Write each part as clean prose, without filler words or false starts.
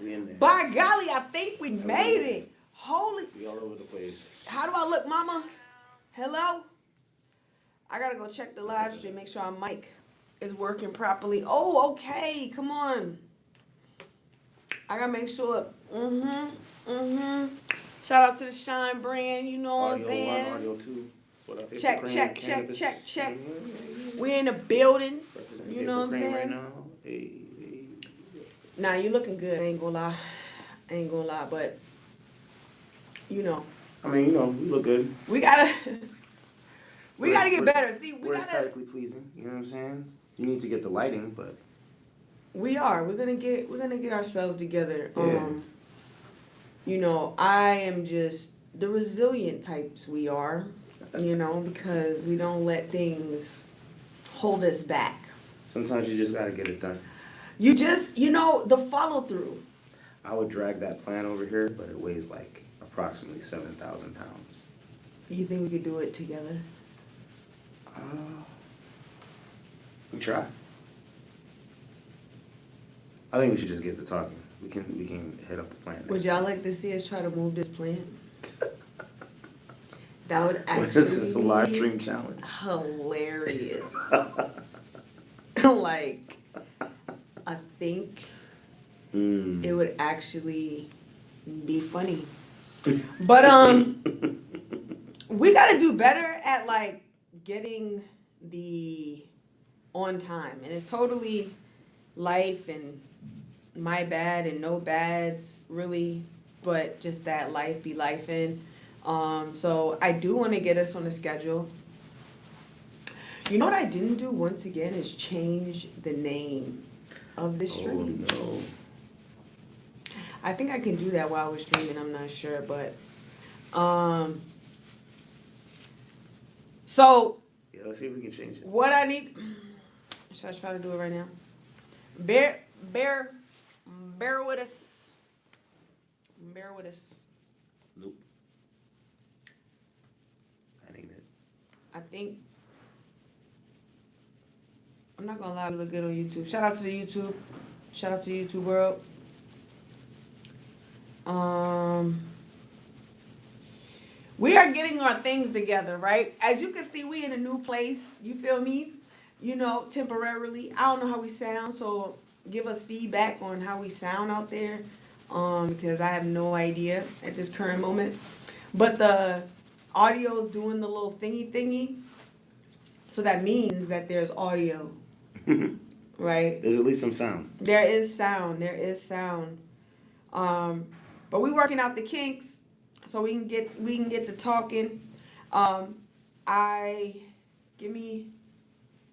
We in there. By golly, I think we made it. Holy. We all over the place. How do I look, mama? Hello? I gotta go check the live stream, make sure our mic is working properly. Oh, okay. Come on. I gotta make sure. Shout out to the Shine brand, you know what I'm saying? Audio 2. What up? Check. We in the building. You know what I'm saying? Right now. Hey. Nah, you looking good. I ain't gonna lie, but you know. I mean, you know, we look good. We gotta get better. See, we're aesthetically pleasing. You know what I'm saying? You need to get the lighting, but we are. We're gonna get ourselves together. Yeah. You know, I am just the resilient types we are. You know, because we don't let things hold us back. Sometimes you just gotta get it done. You know, the follow through. I would drag that plant over here, but it weighs like approximately 7,000 pounds. You think we could do it together? We try. I think we should just get to talking. We can hit up the plant. Would y'all like to see us try to move this plant? That would actually What is this, a live stream challenge? Hilarious. Like, I think it would actually be funny. But we gotta do better at like getting the on time, and it's totally life and my bad and no bads really, but just that life be life in. So I do want to get us on the schedule. You know what I didn't do once again is change the name of the stream. Oh no. I think I can do that while we're streaming, I'm not sure, but so yeah, let's see if we can change it. What I need, should I try to do it right now? Bear with us. Bear with us. Nope. That ain't it. I think, I'm not gonna lie, we look good on YouTube. Shout out to the YouTube. Shout out to YouTube world. We are getting our things together, right? As you can see, we in a new place. You feel me? You know, temporarily. I don't know how we sound, so give us feedback on how we sound out there. Because I have no idea at this current moment. But the audio is doing the little thingy. So that means that there's audio. Right? There's at least some sound. There is sound. But we working out the kinks so we can get to talking. Give me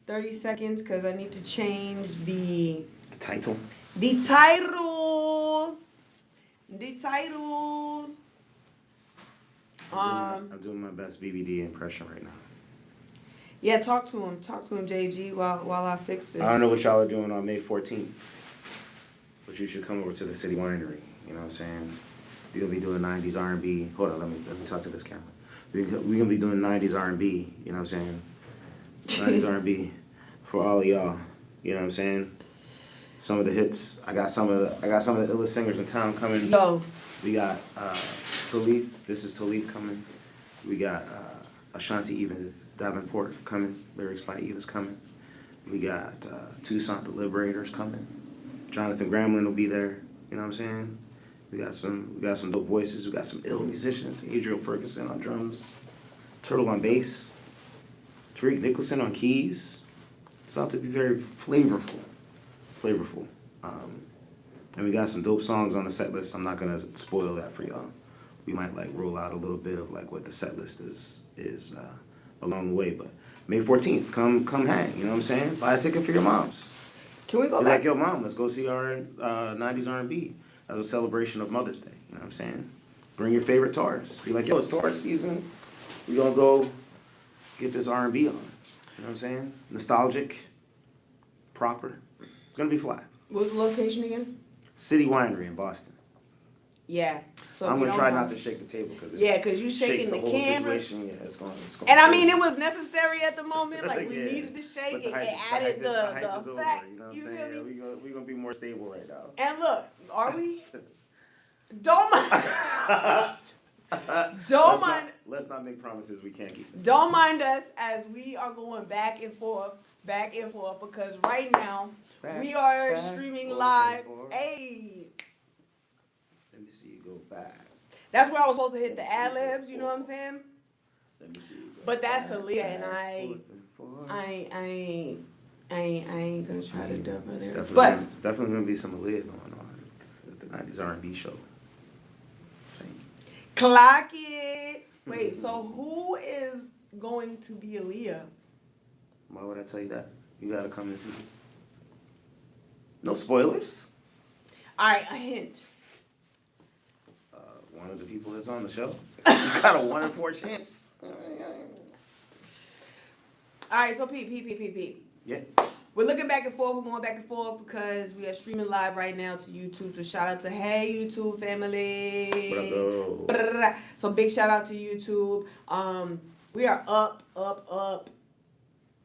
30 seconds because I need to change the title. The title. I'm doing my best BBD impression right now. Yeah, talk to him, JG, while I fix this. I don't know what y'all are doing on May 14th, but you should come over to the City Winery. You know what I'm saying? We're gonna be doing 90s R&B. Hold on, let me talk to this camera. We're gonna be doing 90s R&B. You know what I'm saying? 90s R&B for all of y'all. You know what I'm saying? Some of the hits. I got some of the illest singers in town coming. Yo. We got Talith. This is Talith coming. We got Ashanti Eva Davenport coming. Lyrics by Eva's coming. We got Toussaint the Liberators coming. Jonathan Gramlin will be there. You know what I'm saying? We got some dope voices. We got some ill musicians. Adriel Ferguson on drums. Turtle on bass. Tariq Nicholson on keys. It's about to be very flavorful. And we got some dope songs on the set list. I'm not gonna spoil that for y'all. We might like roll out a little bit of like what the set list is along the way. But May 14th, come hang. You know what I'm saying? Buy a ticket for your moms. Can we go Be back? like, yo, mom, let's go see our 90s R&B as a celebration of Mother's Day. You know what I'm saying? Bring your favorite Taurus. Be like, yo, it's Taurus season. We gonna go get this R&B on. You know what I'm saying? Nostalgic, proper. It's gonna be fly. What was the location again? City Winery in Boston. Yeah. So I'm if you gonna don't try know- not to shake the table because Yeah, because you shakes shaking the the whole camera. situation. Yeah, it's going. And I mean, it was necessary at the moment. Like, we Yeah. needed to shake But it. It hype added the is over. effect. You know what I'm You saying? feel Yeah, me? we gonna be more stable right now. And look, are we? Don't mind. Don't mind. Let's not make promises we can't keep. Don't mind us as we are going back and forth, because right now we are streaming live. Hey, let me see you go back. that's where I was supposed to hit the ad libs. You know what I'm saying? Let me see you go But that's back, Aaliyah, and forth. I ain't gonna try to dub her there. Definitely gonna be some Aaliyah going on at the 90s R&B show. Same. Clock it. Wait, so who is going to be Aaliyah? Why would I tell you that? You gotta come and see. No spoilers. All right, a hint. One of the people that's on the show. You got a 1 in 4 chance. All right, so Pete. Yeah. We're looking back and forth. We're going back and forth because we are streaming live right now to YouTube. So shout out to Hey YouTube family. What up, though? So big shout out to YouTube. We are up.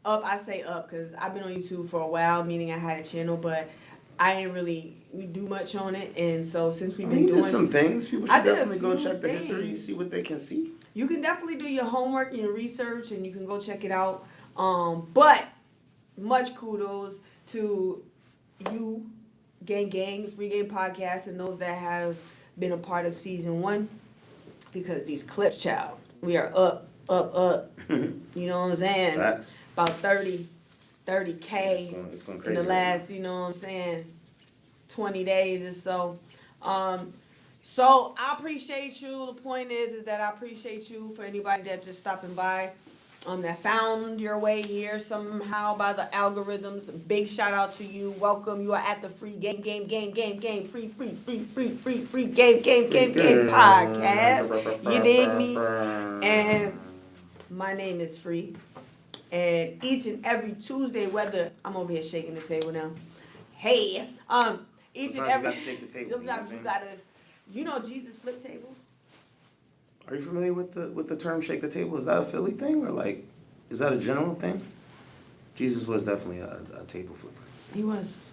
I say up because I've been on YouTube for a while, meaning I had a channel, but I ain't really do much on it. And so since we've been doing some things, people I should did a definitely go few check the things. history, see what they can see. You can definitely do your homework and your research, and you can go check it out. But much kudos to you, Gang, Free Game Podcast, and those that have been a part of season 1, because these clips, child, we are up. You know what I'm saying? Facts. About 30K It's going in crazy. the last, you know what I'm saying, 20 days or so. So I appreciate you. The point is that I appreciate you for anybody that just stopping by, that found your way here somehow by the algorithms. Big shout out to you. Welcome. You are at the free game, free game podcast. You dig me? And my name is Free. And each and every Tuesday, whether I'm over here shaking the table now. Hey, each and every you gotta shake the table. sometimes you gotta, Jesus flip tables. Are you familiar with the term "shake the table"? Is that a Philly thing, or like, is that a general thing? Jesus was definitely a table flipper. He was.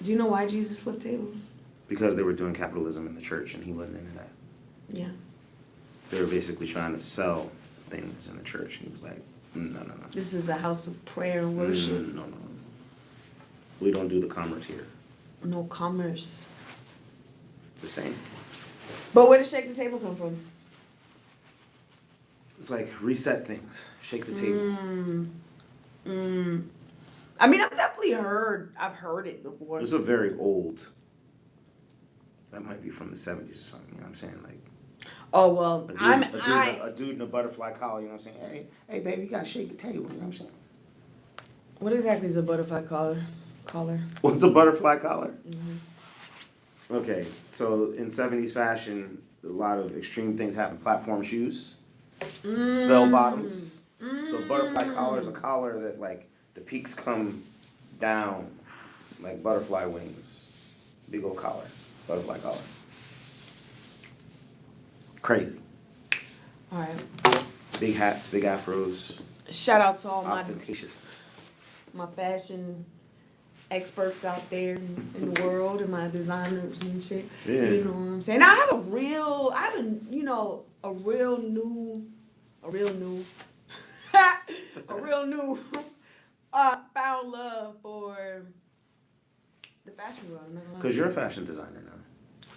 Do you know why Jesus flipped tables? Because they were doing capitalism in the church, and he wasn't into that. Yeah. They were basically trying to sell things in the church, and he was like, no. This is a house of prayer and worship. No. We don't do the commerce here. No commerce. The same. But where did shake the table come from? It's like reset things, shake the table. I mean, I've heard it before. It's a very old. That might be from the 70s or something. You know what I'm saying? Like. Oh well, A dude in a butterfly collar. You know what I'm saying? Hey, baby, you gotta shake the table. You know what I'm saying? What exactly is a butterfly collar? What's a butterfly collar? Mm-hmm. Okay, so in 70s fashion, a lot of extreme things happen. Platform shoes, bell bottoms. So butterfly collar is a collar that like the peaks come down like butterfly wings. Big old collar, butterfly collar. Crazy. All right. Big hats, big afros. Shout out to all ostentatiousness. my fashion experts out there in the world and my designers and shit. Yeah. You know what I'm saying? Now I have a real new found love for the fashion world. Because you're a fashion designer now.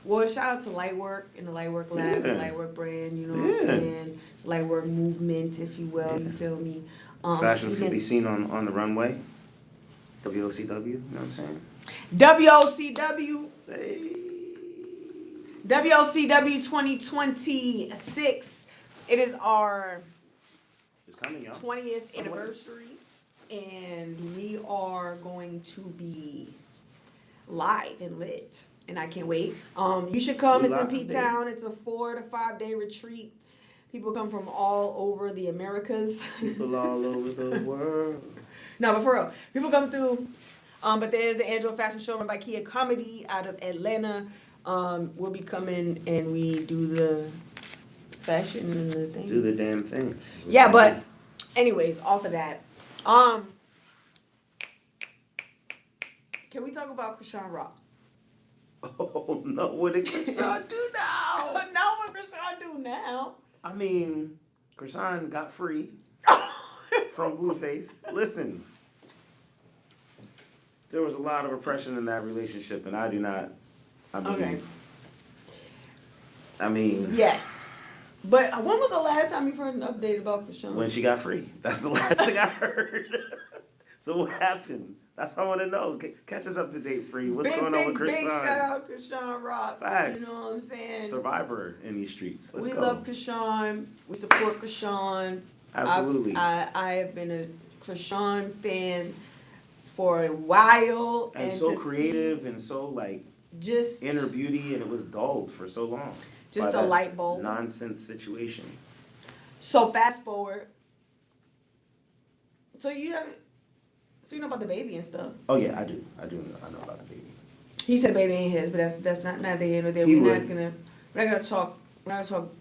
Well, shout out to Lightwork and the Lightwork Lab, the Lightwork brand, you know what I'm saying? Lightwork movement, if you will, you feel me? Fashions can be seen on the runway. WOCW, you know what I'm saying? WOCW. Hey. WOCW 2026. It is our It's coming, y'all. 20th anniversary, and we are going to be live and lit. And I can't wait. You should come. It's in P-Town. It's a 4 to 5 day retreat. People come from all over the Americas. People all over the world. No, but for real, people come through. But there's the Angelo Fashion Show run by Kia Comedy out of Atlanta. we'll be coming and we do the fashion and the thing. Do the damn thing. Yeah, but anyways, off of that, can we talk about Chrisean Rock? Oh no, what did Chrisean do now? No, what Chrisean do now? I mean, Chrisean got free from Blueface. Listen, there was a lot of oppression in that relationship, and I do not. Okay. I mean, Yes. But when was the last time you've heard an update about Chrisean? when she got free. That's the last thing I heard. So what happened? That's what I want to know. Catch us up to date, Free. What's going on with Chrisean? Big shout out Chrisean Rock. Facts. You know what I'm saying? Survivor in these streets. Let's we go. love Chrisean. We support Chrisean. Absolutely. I have been a Chrisean fan for a while. And so creative and so like just inner beauty, and it was dulled for so long. Just by a that light bulb. nonsense situation. So fast forward. So you know about the baby and stuff. Oh yeah, I do. I know about the baby. He said the baby ain't his, but that's not the end of it. He We're would. not gonna talk. We're not gonna talk.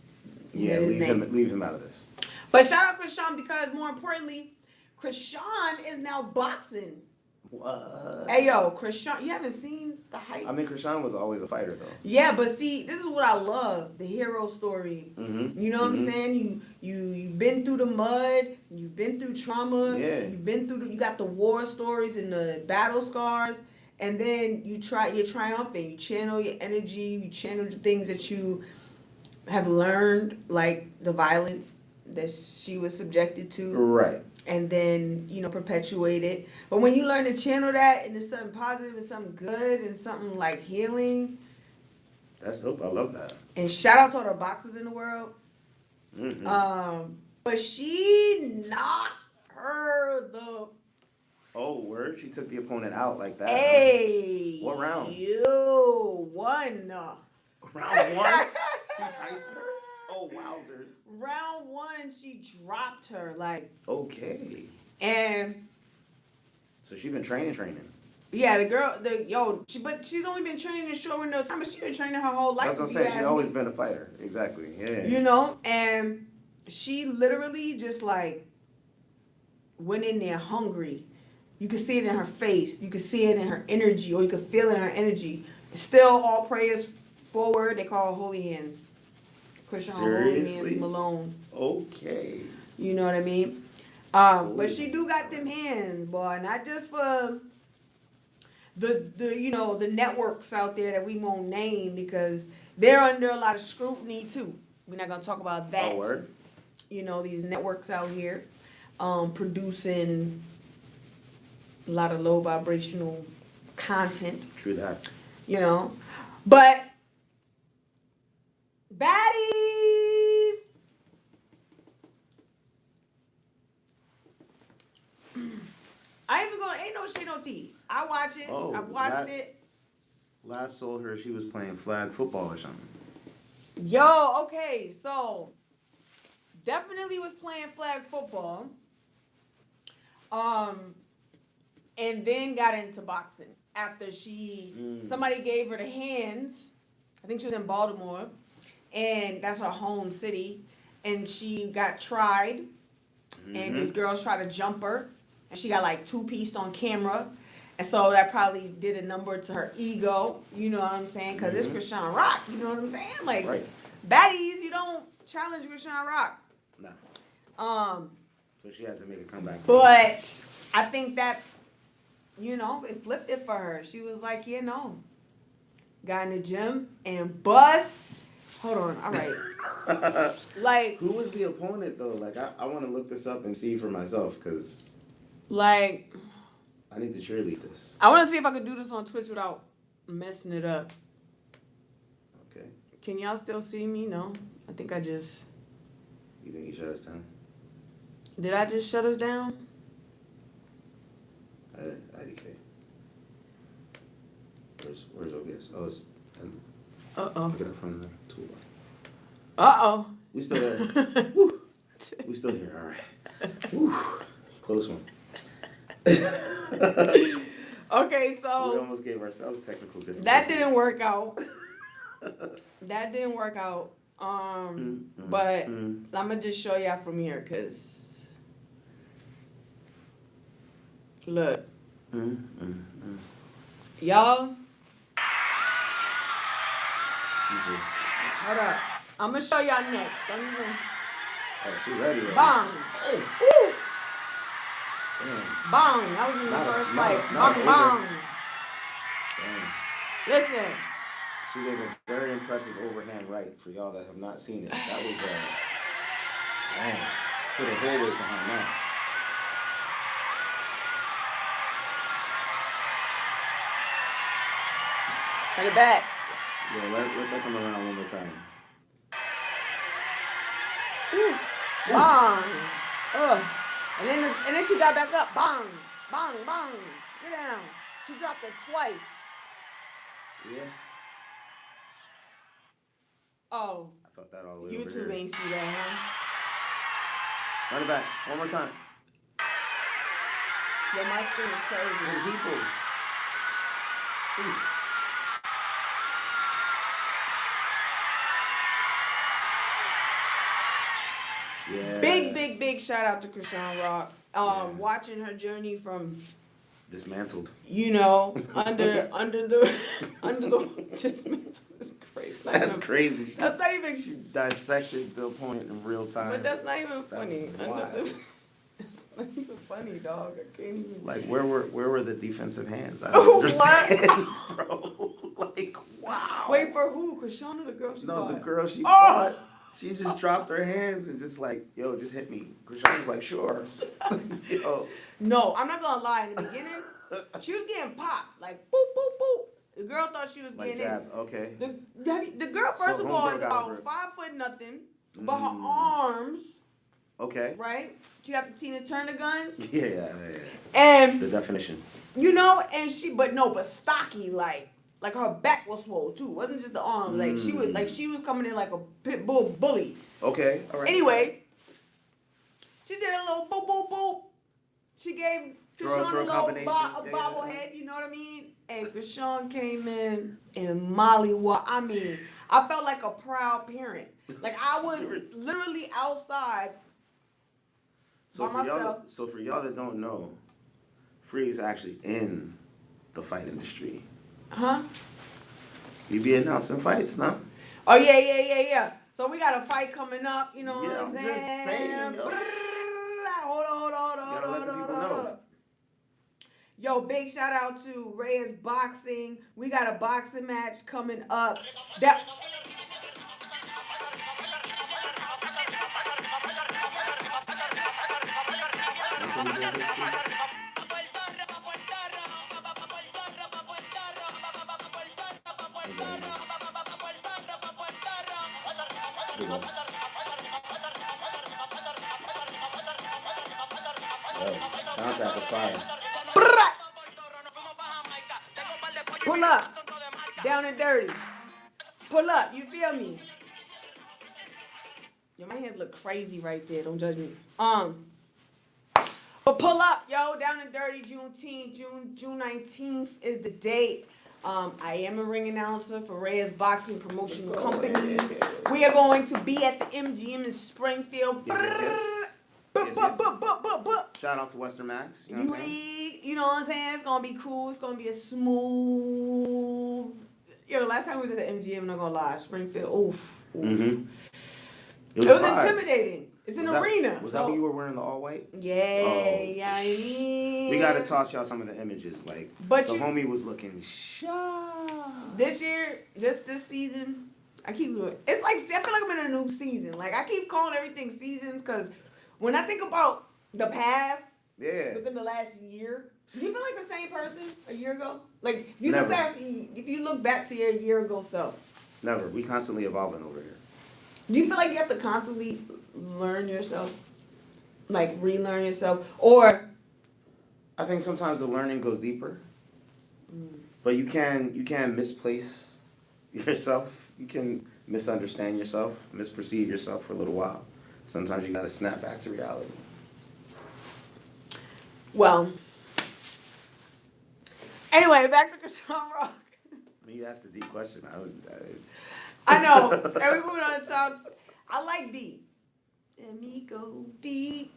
Yeah, his leave him out of this. But shout out Chrisean because more importantly, Chrisean is now boxing. What? Hey yo, Chrisean, you haven't seen the hype? I mean, Chrisean was always a fighter though. Yeah, but see, this is what I love, the hero story. Mm-hmm. You know what I'm saying? You've been through the mud, you've been through trauma, Yeah. you've been through you got the war stories and the battle scars, and then you're triumphant. You channel your energy, you channel the things that you have learned, like the violence that she was subjected to. Right. And then, perpetuate it. But when you learn to channel that into something positive and something good and something like healing. That's dope. I love that. And shout out to all the boxers in the world. Mm-hmm. But she knocked her the... Oh, word? She took the opponent out like that. Hey. Huh? What round? You won. Round one? She Tyson her? Oh, wowzers. Round one, she dropped her. Okay. And... So she been training. Yeah, the girl, but she's only been training a short window of time, but she's been training her whole life. That's what I'm saying. She's always been a fighter. Exactly. Yeah. And she literally just went in there hungry. You could see it in her face. You could see it in her energy, or you could feel it in her energy. Still, all prayers forward. They call her holy hands. Chrisean holy hands Malone. Okay. You know what I mean? But she do got them hands, boy. Not just for the networks out there that we won't name because they're under a lot of scrutiny too. We're not gonna talk about that. Oh, word? These networks out here producing a lot of low vibrational content. True that. But baddies. Ain't no shade no tea. I watch it. Oh, I watched it. Last saw her, she was playing flag football or something. Yo, okay, so definitely was playing flag football. And then got into boxing after somebody gave her the hands. I think she was in Baltimore, and that's her home city. And she got tried, and these girls tried to jump her, and she got two-pieced on camera. And so that probably did a number to her ego, you know what I'm saying? Because it's Chrisean Rock, you know what I'm saying? Right. Baddies, you don't challenge Chrisean Rock. Nah. So she had to make a comeback. But I think that, it flipped it for her. She was like, got in the gym and bust. Hold on, all right. Who was the opponent though? I want to look this up and see for myself because I need to cheerlead this. I want to see if I could do this on Twitch without messing it up. Okay. Can y'all still see me? No. I think I just... You think you shut us down? Did I just shut us down? IDK. Where's OBS? Oh, it's... Uh-oh. Look at it from the toolbar. Uh-oh. We still there. Woo. We still here. All right. Woo. Close one. Okay, so... We almost gave ourselves technical difficulties. That didn't work out. That didn't work out. But I'm gonna just show y'all from here, cause look, y'all. Hold up. I'm gonna show y'all next. Don't even. Oh, she ready? Bang. Oh, Woo. damn. Bang. That was in the Not a- first not a- fight. not Bang an bang. Damn. Listen. She gave a very impressive overhand right for y'all that have not seen it. That was damn. Put a whole weight behind that. Bring it back. Yeah, let that come around one more time. Bang. And then she got back up. Bang. Bang. Bang. Get down. She dropped it twice. Yeah. Oh. I felt that all the way over YouTube here. ain't see that, huh? Run it back. One more time. Yo, my screen is crazy. People. Oof. Yeah. Big shout out to Chrisean Rock. Watching her journey from Dismantled. under the dismantle is crazy. That's crazy. That's not even. She dissected the opponent in real time. But that's not even funny. That's wild. It's not even funny, dog. I can't even. Like where were the defensive hands? I don't understand, bro. Like wow. Wait for who? Chrisean or the girl she fought? The girl she fought. She just dropped her hands and just like, yo, just hit me. Chrisean was like, sure. Yo. No, I'm not gonna lie. In the beginning, she was getting popped. Like boop boop boop. The girl thought she was Like getting jabs. Okay. The girl first of all is about 5'0", but her arms. Okay. Right? She got the Tina Turner guns. Yeah. And the definition. And but stocky, like her back was swole too. It wasn't just the arms. Like she was coming in like a pit bull bully. Okay. All right. Anyway, she did a little boop boop boop. She gave Chrisean a little bobblehead, you know what I mean? And Chrisean came in and Molly I felt like a proud parent. Like I was literally outside by myself. So for y'all that don't know, Free is actually in the fight industry. Huh? You be announcing fights, no? Oh yeah. So we got a fight coming up, you know what I'm saying? Just saying, yo. Hold on. Yo, big shout out to Reyes Boxing. We got a boxing match coming up. Soundtrack is fire. Pull up. Down and dirty. Pull up. You feel me? Yo, my hands look crazy right there. Don't judge me. But pull up, yo. Down and dirty. Juneteenth. June 19th is the date. I am a ring announcer for Reyes Boxing Promotion Companies. We are going to be at the MGM in Springfield. Yes. Shout out to Western Mass. You know what I'm saying? It's gonna be cool. It's gonna be a smooth. Yo, the last time we was at the MGM, I'm not gonna lie, Springfield. Oof. Mm-hmm. It was intimidating. It's an arena. Was that when you were wearing the all white? Yeah, We gotta toss y'all some of the images. Like, homie was looking sharp. This year, this season, I keep doing. It's like I feel like I'm in a new season. Like I keep calling everything seasons because when I think about the past, within the last year, do you feel like the same person a year ago? Like if you look back to your year ago self. Never. We constantly evolving over here. Do you feel like you have to constantly learn yourself? Like relearn yourself? Or I think sometimes the learning goes deeper. But you can misplace yourself. You can misunderstand yourself, misperceive yourself for a little while. Sometimes you gotta snap back to reality. Well, anyway, back to Chrisean Rock. When you asked the deep question, I know. And we moving on to talk. I like deep. Let me go deep.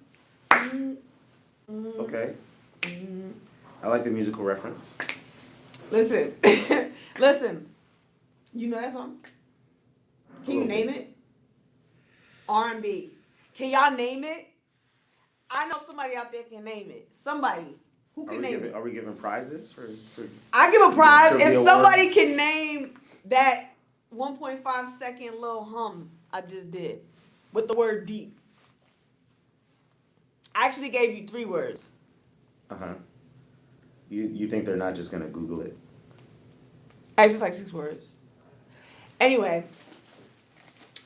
Okay. I like the musical reference. Listen. Listen. You know that song? Can you name it? R&B. Can y'all name it? I know somebody out there can name it. Somebody. Who can name it? Are we giving prizes for I give a prize if somebody awards? can name that 1.5 second little hum I just did with the word deep. I actually gave you 3 words. Uh-huh. You think they're not just gonna Google it? Actually, it's like 6 words. Anyway,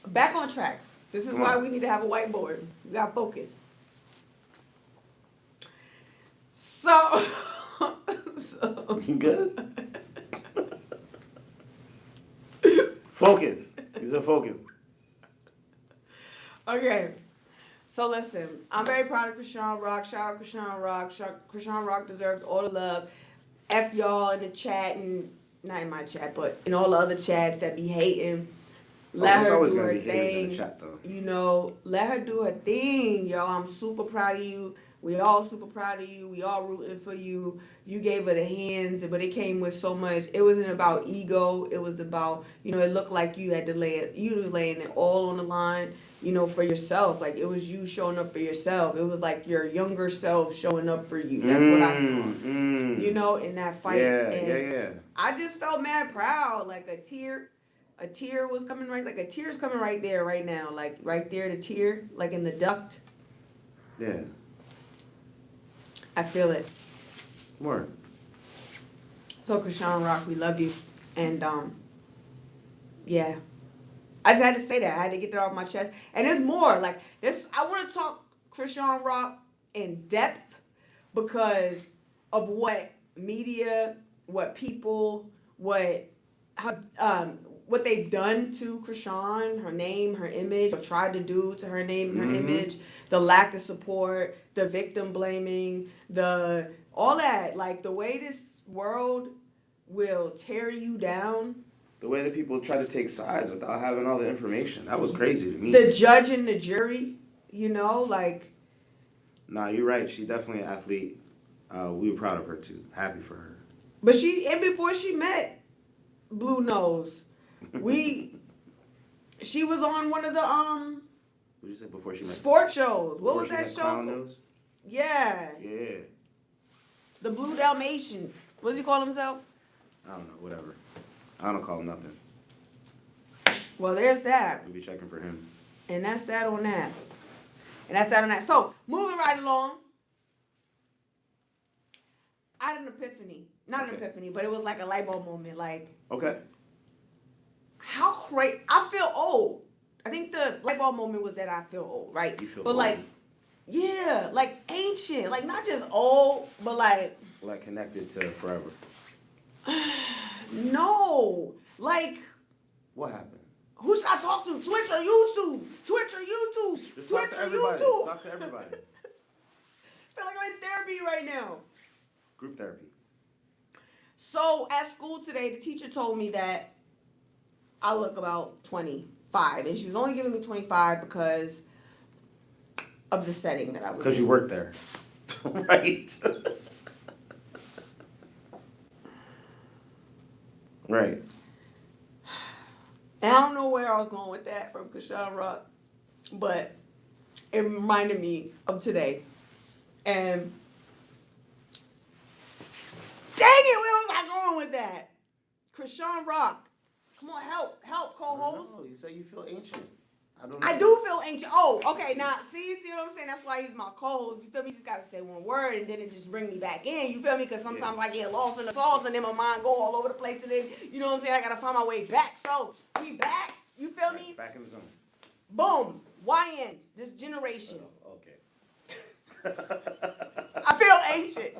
back on track. This is why we need to have a whiteboard. We got focus. So You good? Focus. You said focus. Okay. So listen, I'm very proud of Chrisean Rock. Shout out Chrisean Rock. Chrisean Rock deserves all the love. F y'all in the chat, and not in my chat, but in all the other chats that be hating. Let her do her thing. In the chat, though. You know, let her do her thing, yo. I'm super proud of you. We all super proud of you. We all rooting for you. You gave her the hands, but it came with so much. It wasn't about ego. It was about, you know, it looked like you had to lay it. You was laying it all on the line, you know, for yourself. Like, it was you showing up for yourself. It was like your younger self showing up for you. That's what I saw. You know, in that fight. Yeah. I just felt mad proud. Like a tear was coming right. Like a tear's coming right there, right now. Like right there, the tear, like in the duct. Yeah. I feel it. Word. So Chrisean Rock, we love you, and yeah, I just had to say that. I had to get that off my chest. And there's more. Like this, I want to talk Chrisean Rock in depth because of what media, what people, what they've done to Chrisean, her name, her image, or tried to do to her name and her image, the lack of support, the victim blaming, all that. Like the way this world will tear you down. The way that people try to take sides without having all the information. That was crazy to me. The judge and the jury, you know, like. Nah, you're right. She's definitely an athlete. We were proud of her too. Happy for her. But before she met Blue Nose, she was on one of the What did you say before she met? Sport shows. What was that show? Clown Nose? Yeah. Yeah. The Blue Dalmatian. What does he call himself? I don't know. Whatever. I don't call him nothing. Well, there's that. We'll be checking for him. And that's that on that. And that's that on that. So, moving right along. I had an epiphany. Not an epiphany, but it was like a light bulb moment. Like, okay. How crazy. I feel old. I think the light bulb moment was that I feel old, right? You feel but old. Like, yeah, like ancient. Like, not just old, but like. Like connected to forever. No. Like. What happened? Who should I talk to? Twitch or YouTube? Twitch or YouTube? Just Twitch talk to or everybody. YouTube? Talk to everybody. I feel like I'm in therapy right now. Group therapy. So at school today, the teacher told me that I look about 25, and she was only giving me 25 because of the setting that I was in. Because you work there. Right. Right. And I don't know where I was going with that from Chrisean Rock, but it reminded me of today. And dang it, where was I going with that? Chrisean Rock. Come on, help, co-host. No, you say you feel ancient. I don't know. I do feel ancient. Oh, okay, now, see what I'm saying? That's why he's my co-host. You feel me? You just got to say one word, and then it just bring me back in. You feel me? Because sometimes I get lost in the sauce, and then my mind go all over the place, and then, you know what I'm saying? I got to find my way back. So, we back. You feel me? Back in the zone. Boom. YNs. This generation. Oh, okay. I feel ancient.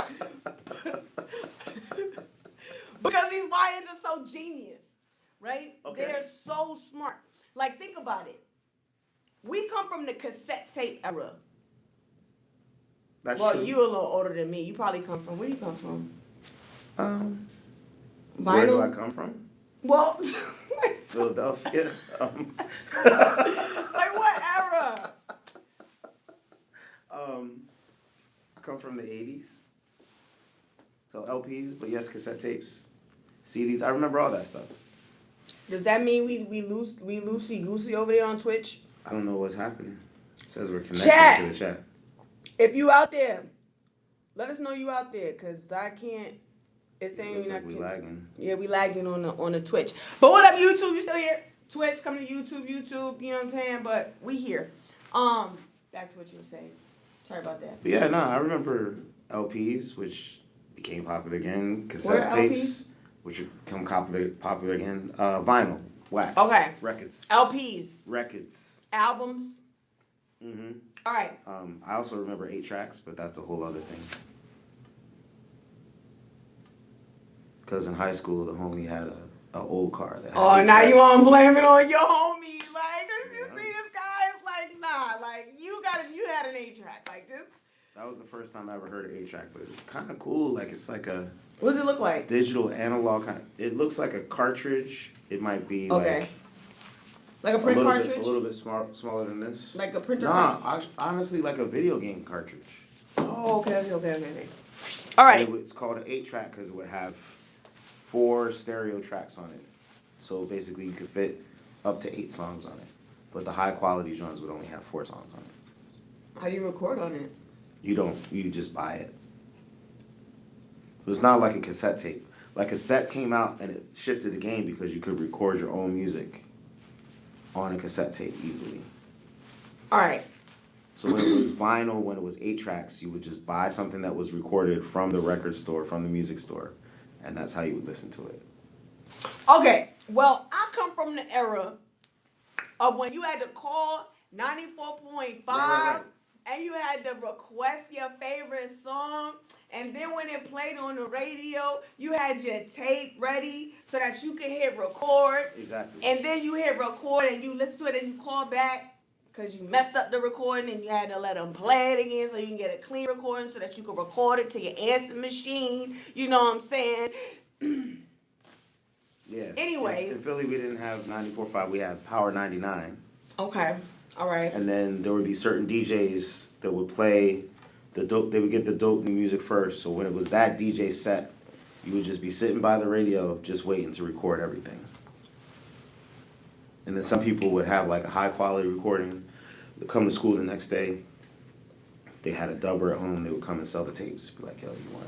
Because these YNs are so genius, right? Okay. They're so smart. Like, think about it. We come from the cassette tape era. That's true. Well, you a little older than me. You probably come from, where do you come from? Vinyl. Vinyl? Where do I come from? Well, Philadelphia. like what era? I come from the 80s. So LPs, but yes, cassette tapes, CDs. I remember all that stuff. Does that mean we loosey goosey over there on Twitch? I don't know what's happening. It says we're connected Chat. to the chat. If you out there, let us know you out there, cause I can't. It's saying Looks you're like not. we lagging. Yeah, we lagging on the Twitch. But what up, YouTube? You still here? Twitch, come to YouTube. You know what I'm saying? But we here. Back to what you were saying. Sorry about that. But yeah, no, I remember LPs, which became popular again. Cassette What are tapes, LPs? which become popular again. Vinyl, wax. Okay. Records. LPs. Records. Albums. Mm-hmm. All right. I also remember 8-tracks, but that's a whole other thing. Because in high school, the homie had an old car that had Oh, 8 now tracks. you want to blame it on your homie. Like, cause you see this guy, it's like, nah, like, you had an 8-track. Like, just. That was the first time I ever heard an 8-track, but it's kind of cool. Like, it's like a What does it look like? digital analog kind of, it looks like a cartridge. It might be Like a print cartridge? A little bit smaller than this. Like a printer cartridge? Honestly, like a video game cartridge. Oh, okay. All right. It's called an 8-track because it would have 4 stereo tracks on it. So basically, you could fit up to 8 songs on it. But the high quality joints would only have 4 songs on it. How do you record on it? You just buy it. It's not like a cassette tape. Like cassettes came out and it shifted the game because you could record your own music on a cassette tape easily. All right. So when it was vinyl, when it was 8-tracks, you would just buy something that was recorded from the record store, from the music store, and that's how you would listen to it. Okay. Well, I come from the era of when you had to call 94.5 Right. and you had to request your favorite song. And then when it played on the radio, you had your tape ready so that you could hit record. Exactly. And then you hit record and you listen to it and you call back because you messed up the recording and you had to let them play it again so you can get a clean recording so that you can record it to your answer machine. You know what I'm saying? Yeah. Anyways. In Philly, we didn't have 94.5. We had Power 99. Okay. All right. And then there would be certain DJs that would play the dope. They would get the dope new music first. So when it was that DJ set, you would just be sitting by the radio just waiting to record everything. And then some people would have like a high quality recording. They'd come to school the next day. They had a dubber at home. They would come and sell the tapes. Be like, yo, you want?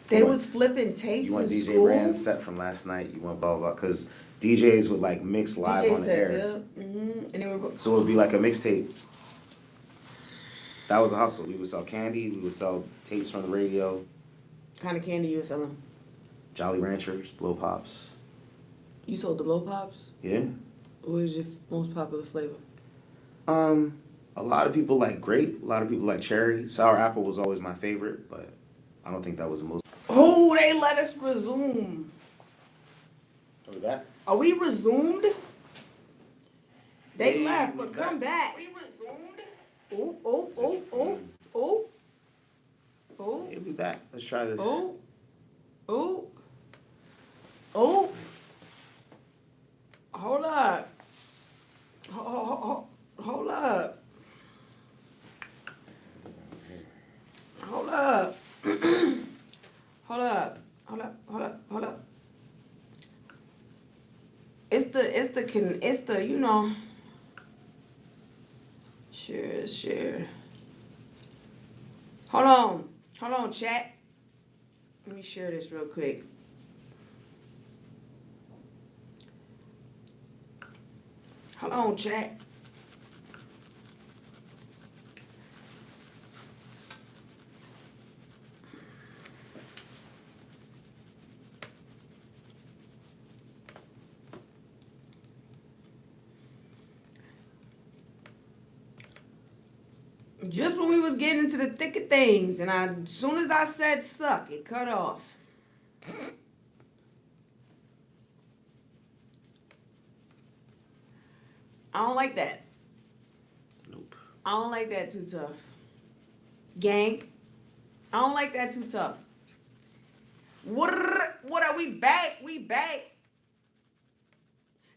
They was flipping tapes You want in DJ school? Rand's set from last night? You want blah blah blah? Because DJs would like mix live DJ on the air. sets, yeah. And they were. So it would be like a mixtape. That was the hustle. We would sell candy. We would sell tapes from the radio. What kind of candy you were selling? Jolly Ranchers, Blow Pops. You sold the blow pops? Yeah. What was your most popular flavor? A lot of people like grape. A lot of people like cherry. Sour apple was always my favorite, but I don't think that was the most. Oh, they let us resume. Are we back? Are we resumed? They Hey, left, we but come back. We resumed. Oh. Yeah, we back. Let's try this. Oh. Hold up. Hold up. Hold up. Hold up. It's the, you know. Sure. Hold on, chat. Let me share this real quick. Hold on, chat. Just when we was getting into the thick of things, and as soon as I said suck, it cut off. I don't like that. Nope. I don't like that too tough. Gang. I don't like that too tough. What are we back? We back.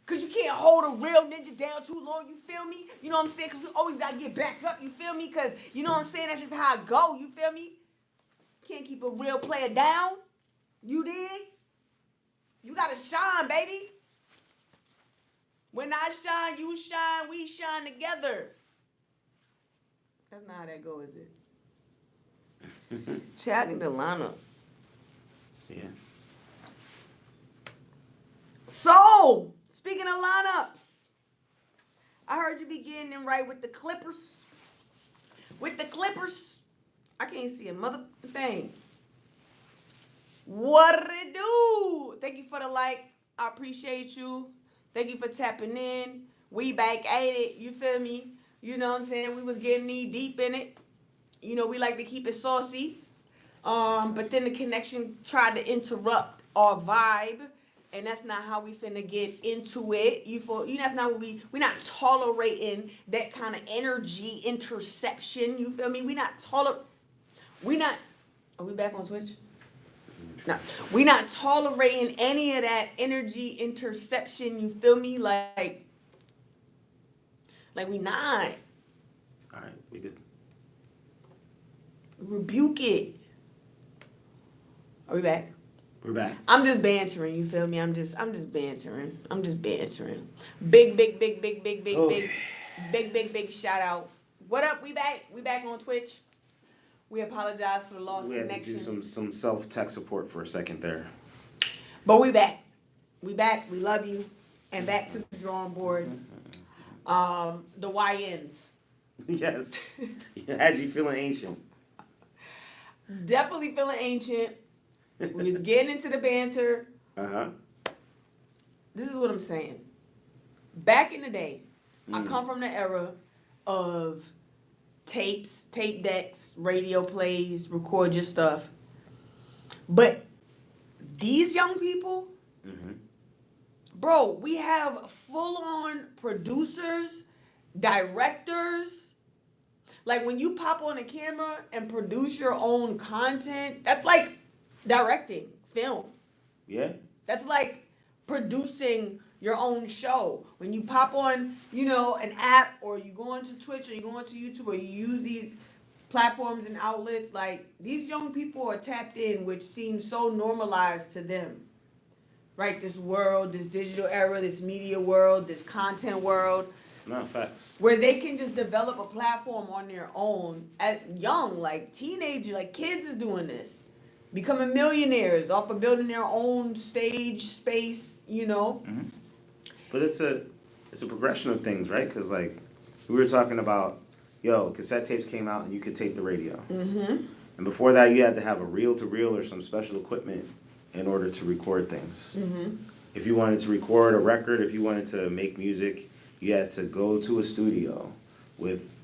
Cause you can't hold a real ninja down too long, you feel me? You know what I'm saying? Cause we always gotta get back up, you feel me? Cause you know what I'm saying? That's just how I go, you feel me? Can't keep a real player down. You dig? You gotta shine, baby. When I shine, you shine, we shine together. That's not how that goes, is it? Chat in the lineup. Yeah. So, speaking of lineups, I heard you be getting in right with the Clippers. With the Clippers, I can't see a mother thing. What it do? Thank you for the like. I appreciate you. Thank you for tapping in. We back at it. You feel me? You know what I'm saying? We was getting knee deep in it. You know, we like to keep it saucy. But then the connection tried to interrupt our vibe. And that's not how we finna get into it. That's not what we're not tolerating that kind of energy interception. You feel me? Are we back on Twitch? No. We not tolerating any of that energy interception. You feel me? Like we not. All right, we good. Rebuke it. Are we back? We're back. I'm just bantering, you feel me? I'm just bantering. Big shout out. What up? We back. We back on Twitch. We apologize for the lost connection. We had to do some self-tech support for a second there. But we back. We back. We love you. And back to the drawing board. The YNs. Yes. Had you feeling ancient? Definitely feeling ancient. We was getting into the banter. Uh-huh. This is what I'm saying. Back in the day, I come from the era of tapes, tape decks, radio plays, record your stuff. But these young people, bro, we have full-on producers, directors. Like when you pop on a camera and produce your own content, that's like directing film. Yeah. That's like producing your own show. When you pop on, an app, or you go onto Twitch, or you go onto YouTube, or you use these platforms and outlets, like these young people are tapped in, which seems so normalized to them. Right? This world, this digital era, this media world, this content world. No, facts. Where they can just develop a platform on their own at young, like teenagers, like kids is doing this. Becoming millionaires off of building their own stage space, But it's a progression of things, right? Because like we were talking about, cassette tapes came out and you could tape the radio. And before that, you had to have a reel-to-reel or some special equipment in order to record things. If you wanted to record a record, if you wanted to make music, you had to go to a studio with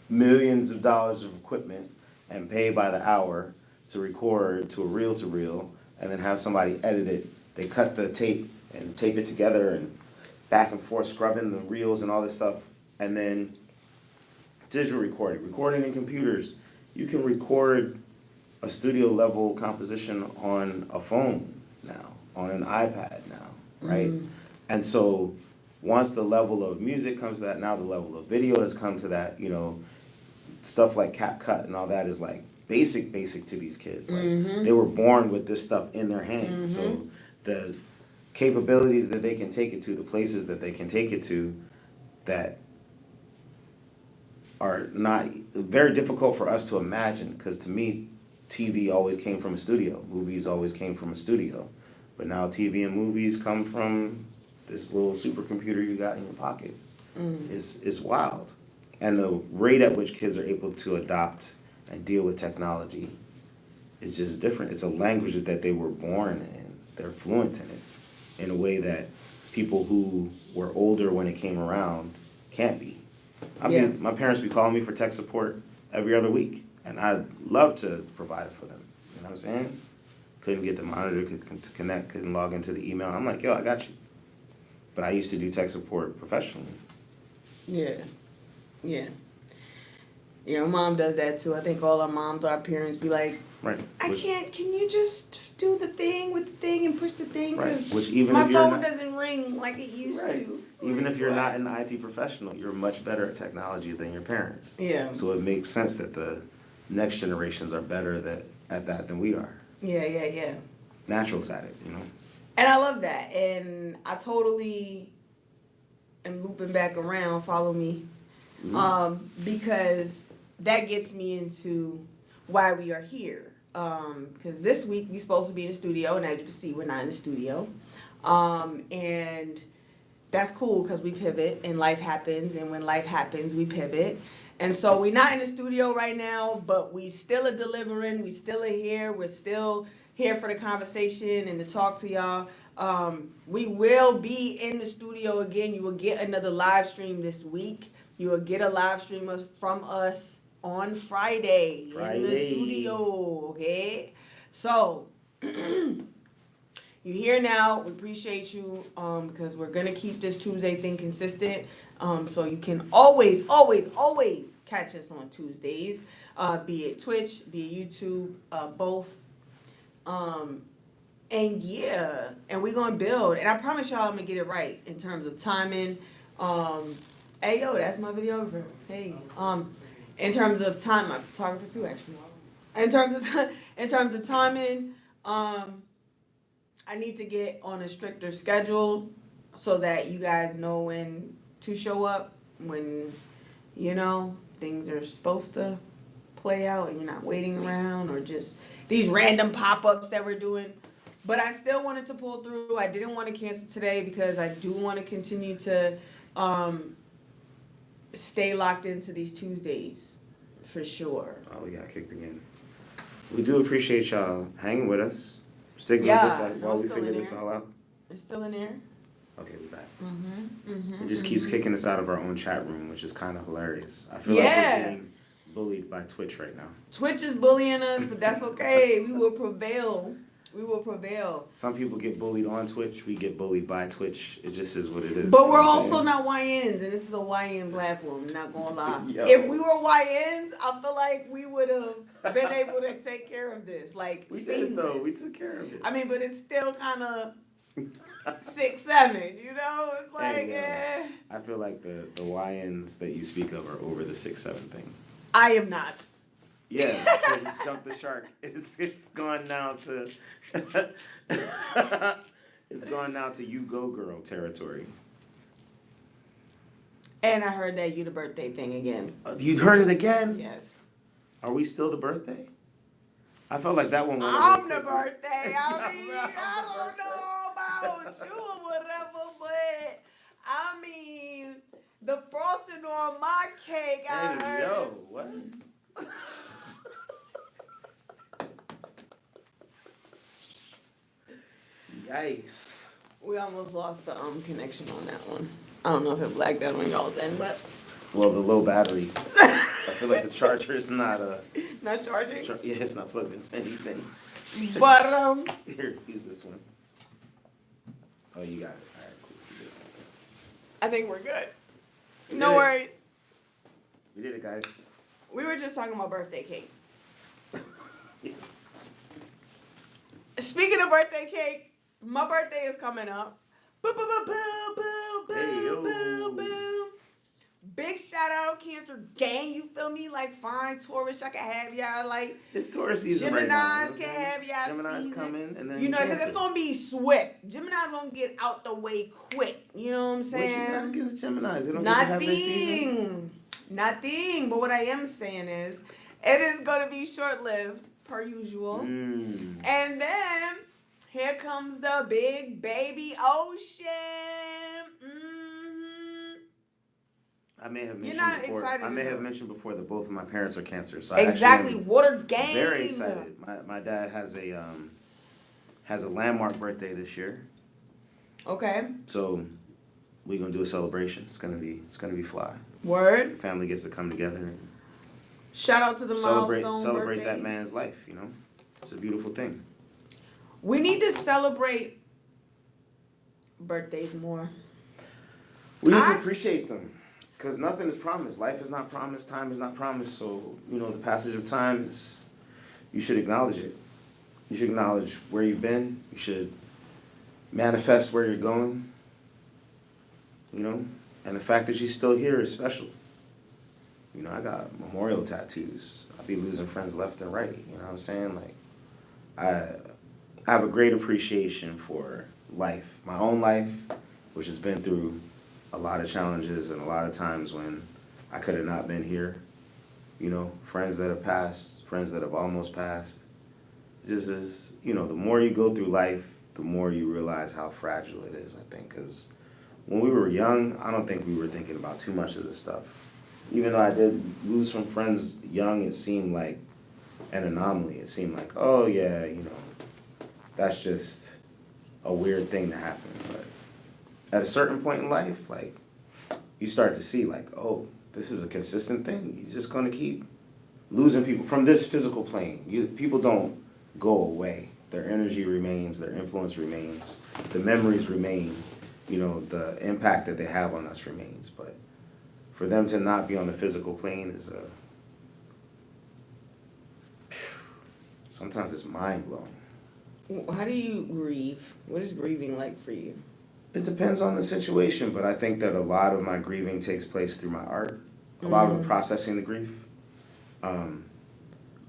millions of dollars of equipment and pay by the hour to record to a reel-to-reel, and then have somebody edit it. They cut the tape and tape it together and back and forth, scrubbing the reels and all this stuff. And then digital recording in computers. You can record a studio-level composition on a phone now, on an iPad now, right? And so once the level of music comes to that, now the level of video has come to that, stuff like CapCut and all that is like basic to these kids. Like they were born with this stuff in their hands. So the capabilities that they can take it to, the places that they can take it to, that are not very difficult for us to imagine. Because to me, TV always came from a studio. Movies always came from a studio. But now TV and movies come from this little supercomputer you got in your pocket. It's wild. And the rate at which kids are able to adopt and deal with technology is just different. It's a language that they were born in. They're fluent in it in a way that people who were older when it came around can't be. My parents be calling me for tech support every other week, and I'd love to provide it for them. You know what I'm saying? Couldn't get the monitor to connect, couldn't log into the email. I'm like, I got you. But I used to do tech support professionally. Yeah. Yeah, my mom does that too. I think all our moms, our parents be like, Right. I can't, can you just do the thing with the thing and push the thing? Right. Because Which even my if you're phone not, doesn't ring like it used right. to. Even Like, if you're not what? an IT professional, you're much better at technology than your parents. Yeah. So it makes sense that the next generations are better at that than we are. Yeah. Naturals at it, you know. And I love that. And I totally am looping back around, follow me. Because that gets me into why we are here. Because this week we're supposed to be in the studio, and as you can see, we're not in the studio. And that's cool because we pivot and life happens, and when life happens, we pivot. And so we're not in the studio right now, but we still are delivering. We still are here. We're still here for the conversation and to talk to y'all. We will be in the studio again. You will get another live stream this week. You will get a live stream from us on Friday in the studio. Okay, so. You're here now. We appreciate you because we're going to keep this Tuesday thing consistent. So you can always catch us on Tuesdays, be it Twitch, be it YouTube, both. And yeah, and we're going to build. And I promise y'all I'm going to get it right in terms of timing. Hey, yo, that's my videographer. Hey. In terms of time, my photographer too, actually. In terms of timing, I need to get on a stricter schedule so that you guys know when to show up, when, things are supposed to play out and you're not waiting around or just these random pop-ups that we're doing. But I still wanted to pull through. I didn't want to cancel today because I do want to continue to stay locked into these Tuesdays for sure. Oh, we got kicked again. We do appreciate y'all hanging with us. Sticking with us while we figure this all out. It's still in there. Okay, we're back. It just keeps kicking us out of our own chat room, which is kind of hilarious. I feel like we're being bullied by Twitch right now. Twitch is bullying us, but that's okay. We will prevail. Some people get bullied on Twitch. We get bullied by Twitch. It just is what it is. But we're also not YNs, and this is a YN platform. I'm not gonna lie. If we were YNs, I feel like we would have been able to take care of this. Like we did it though. We took care of it. I mean, but it's still kind of 6'7", It's like, I feel like the YNs that you speak of are over the 6'7" thing. I am not. Yeah, because it's jumped the shark. It's gone now to you go girl territory. And I heard that you the birthday thing again. You heard it again? Yes. Are we still the birthday? I felt like that one went I'm the birthday. I mean, I don't know about you or whatever, but I mean, the frosting on my cake, I heard. Yo, what? Yikes. We almost lost the connection on that one. I don't know if it blacked out on y'all's end, but. Well, the low battery. I feel like the charger is not not charging? Yeah, it's not plugged into anything. But Here, use this one. Oh, you got it. All right, cool. I think we're good. No worries. We did it, guys. We were just talking about birthday cake. Yes. Speaking of birthday cake, my birthday is coming up. Boo, boo, boo, boo, boo, boo, boo, boo. Big shout out Cancer gang, you feel me? Like fine Taurus, I can have y'all like. It's Taurus season right now. Geminis can have y'all Gemini's season. coming and then because it's gonna be swift. Gemini's gonna get out the way quick. You know what I'm saying? What's you got against Geminis? They don't get to have their season. Nothing. But what I am saying is, it is gonna be short lived per usual. And then here comes the big baby ocean. I may have mentioned You're not before. excited I may have enough. mentioned before that both of my parents are Cancer, so Exactly. I actually Water game. very excited. My dad has a landmark birthday this year. Okay. So we're gonna do a celebration. It's gonna be fly. Word. The family gets to come together and Shout out to the celebrate birthdays. that man's life. It's a beautiful thing. We need to celebrate birthdays more. We need to appreciate them. Because nothing is promised. Life is not promised. Time is not promised. So, the passage of time is, you should acknowledge it. You should acknowledge where you've been. You should manifest where you're going. And the fact that you're still here is special. I got memorial tattoos. I be losing friends left and right. You know what I'm saying? Like, I have a great appreciation for life, my own life, which has been through a lot of challenges and a lot of times when I could have not been here. Friends that have passed, friends that have almost passed. Just as, the more you go through life, the more you realize how fragile it is, I think. Because when we were young, I don't think we were thinking about too much of this stuff. Even though I did lose some friends young, it seemed like an anomaly. It seemed like, oh yeah, that's just a weird thing to happen. But at a certain point in life, like, you start to see, like, oh, this is a consistent thing. You're just going to keep losing people from this physical plane. People don't go away. Their energy remains, their influence remains, the memories remain, the impact that they have on us remains. But for them to not be on the physical plane is sometimes it's mind-blowing. How do you grieve? What is grieving like for you? It depends on the situation, but I think that a lot of my grieving takes place through my art. A lot of the processing the grief.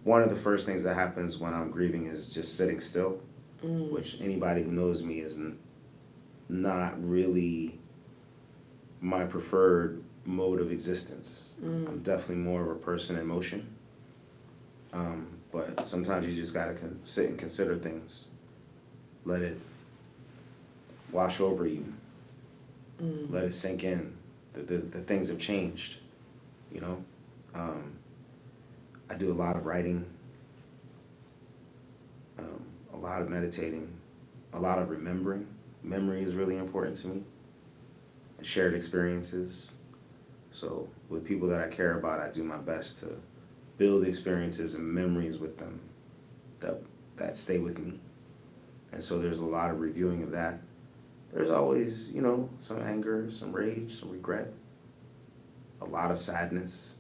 One of the first things that happens when I'm grieving is just sitting still, which anybody who knows me is not really my preferred mode of existence. I'm definitely more of a person in motion. But sometimes you just gotta sit and consider things. Let it wash over you. Let it sink in. That things have changed. I do a lot of writing, a lot of meditating, a lot of remembering. Memory is really important to me. And shared experiences. So with people that I care about, I do my best to build experiences and memories with them that stay with me. And so there's a lot of reviewing of that. There's always, some anger, some rage, some regret, a lot of sadness.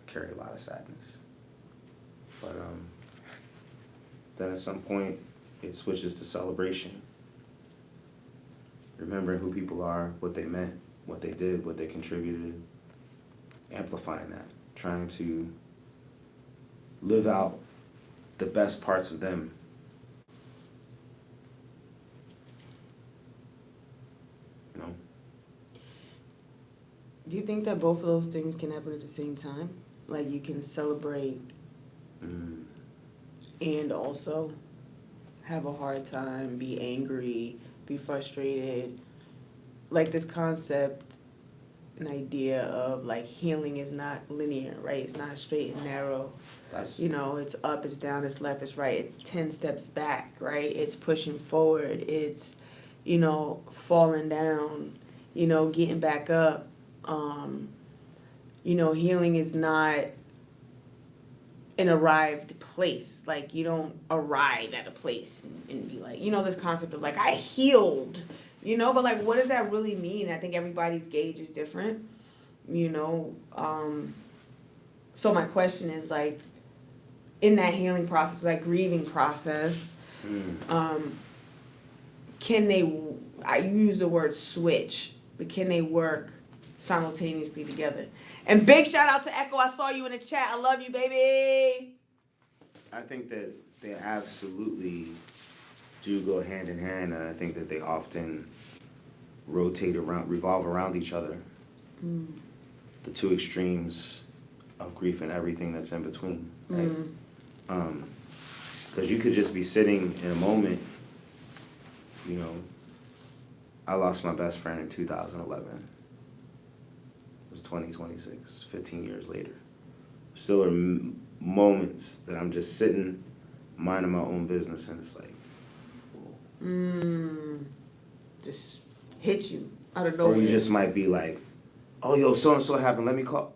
I carry a lot of sadness. But then at some point, it switches to celebration. Remembering who people are, what they meant, what they did, what they contributed, amplifying that, trying to live out the best parts of them. Do you think that both of those things can happen at the same time? Like, you can celebrate and also have a hard time, be angry, be frustrated. Like, this concept, an idea of, like, healing is not linear, right? It's not straight and narrow. It's up, it's down, it's left, it's right. It's 10 steps back, right? It's pushing forward. It's, falling down, getting back up. Healing is not an arrived place. Like, you don't arrive at a place and be like, this concept of, like, I healed, but, like, what does that really mean? I think everybody's gauge is different, so my question is, like, in that healing process, that grieving process, can they, I use the word switch, but can they work simultaneously together? And big shout out to Echo. I saw you in the chat. I love you, baby. I think that they absolutely do go hand in hand, and I think that they often revolve around each other. The two extremes of grief and everything that's in between. Right? Because you could just be sitting in a moment. I lost my best friend in 2011. It was 2026, 15 years later. Still are moments that I'm just sitting, minding my own business, and it's like, whoa. Just hit you out of nowhere. Or you just might be like, oh, yo, so-and-so happened, let me call.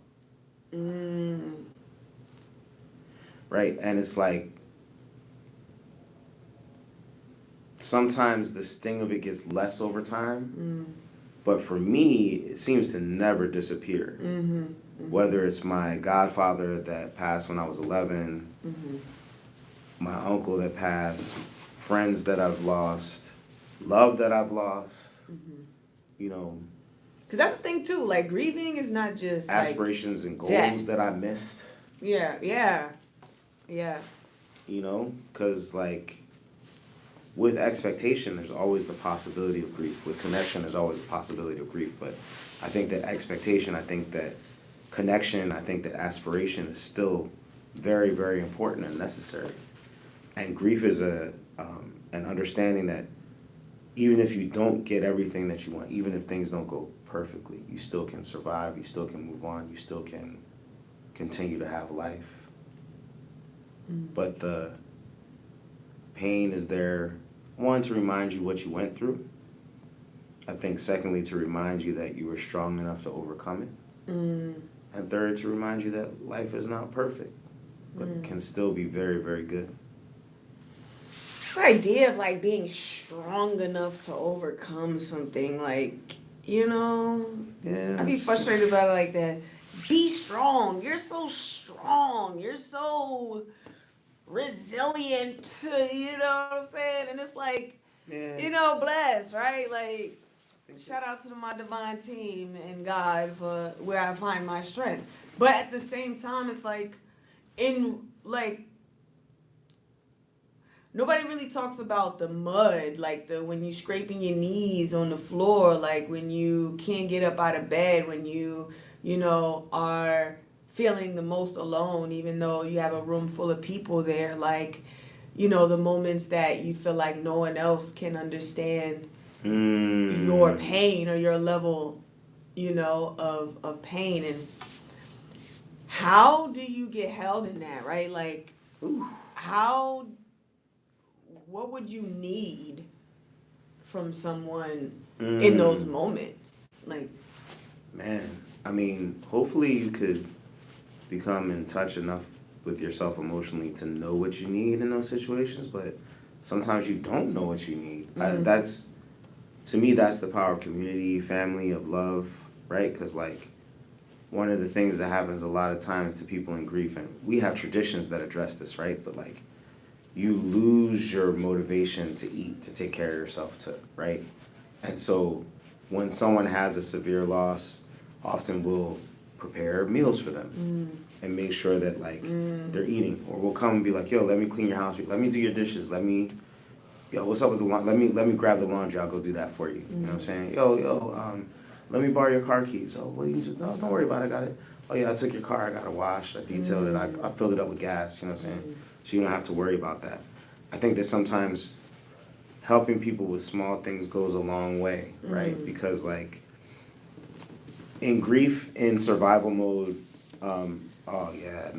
Right? And it's like, sometimes the sting of it gets less over time, But for me, it seems to never disappear. Whether it's my godfather that passed when I was 11, my uncle that passed, friends that I've lost, love that I've lost, you know, Because that's the thing too. Like grieving is not just aspirations and goals death. that I missed. Yeah. You know, because like with expectation, there's always the possibility of grief. With connection, there's always the possibility of grief. But I think that expectation, I think that connection, I think that aspiration is still very, very important and necessary. And grief is an understanding that even if you don't get everything that you want, even if things don't go perfectly, you still can survive, you still can move on, you still can continue to have life. But the pain is there, one, to remind you what you went through. I think secondly, to remind you that you were strong enough to overcome it. And third, to remind you that life is not perfect, but can still be very, very good. This idea of like being strong enough to overcome something, like, you know, Yeah, I'd be frustrated about it like that. Be strong. You're so strong. You're so resilient. You know what I'm saying? And it's like, you know, blessed, right? Like, shout out to my divine team and God for where I find my strength. But at the same time, it's like, nobody really talks about the mud, like when you scraping your knees on the floor, like when you can't get up out of bed, when you know, are feeling the most alone, even though you have a room full of people there, like, you know, the moments that you feel like no one else can understand your pain or your level, you know, of pain. And how do you get held in that, right? Like, what would you need from someone in those moments? Like, man, I mean, hopefully you could become in touch enough with yourself emotionally to know what you need in those situations, but sometimes you don't know what you need. To me, that's the power of community, family, of love, right? Because, like, one of the things that happens a lot of times to people in grief, and we have traditions that address this, right? But, like, you lose your motivation to eat, to take care of yourself, right? And so when someone has a severe loss, often we'll prepare meals for them and make sure that, like, they're eating. Or we'll come and be like, yo, let me clean your house. Let me do your dishes. Yo, what's up with the laundry? Let me grab the laundry. I'll go do that for you. You know what I'm saying? Let me borrow your car keys. Oh, what do you do? No, don't worry about it. I got it. Oh, yeah, I took your car. I got it washed. I detailed it. I filled it up with gas. You know what I'm saying? So you don't have to worry about that. I think that sometimes helping people with small things goes a long way, right? Because, like, in grief, in survival mode,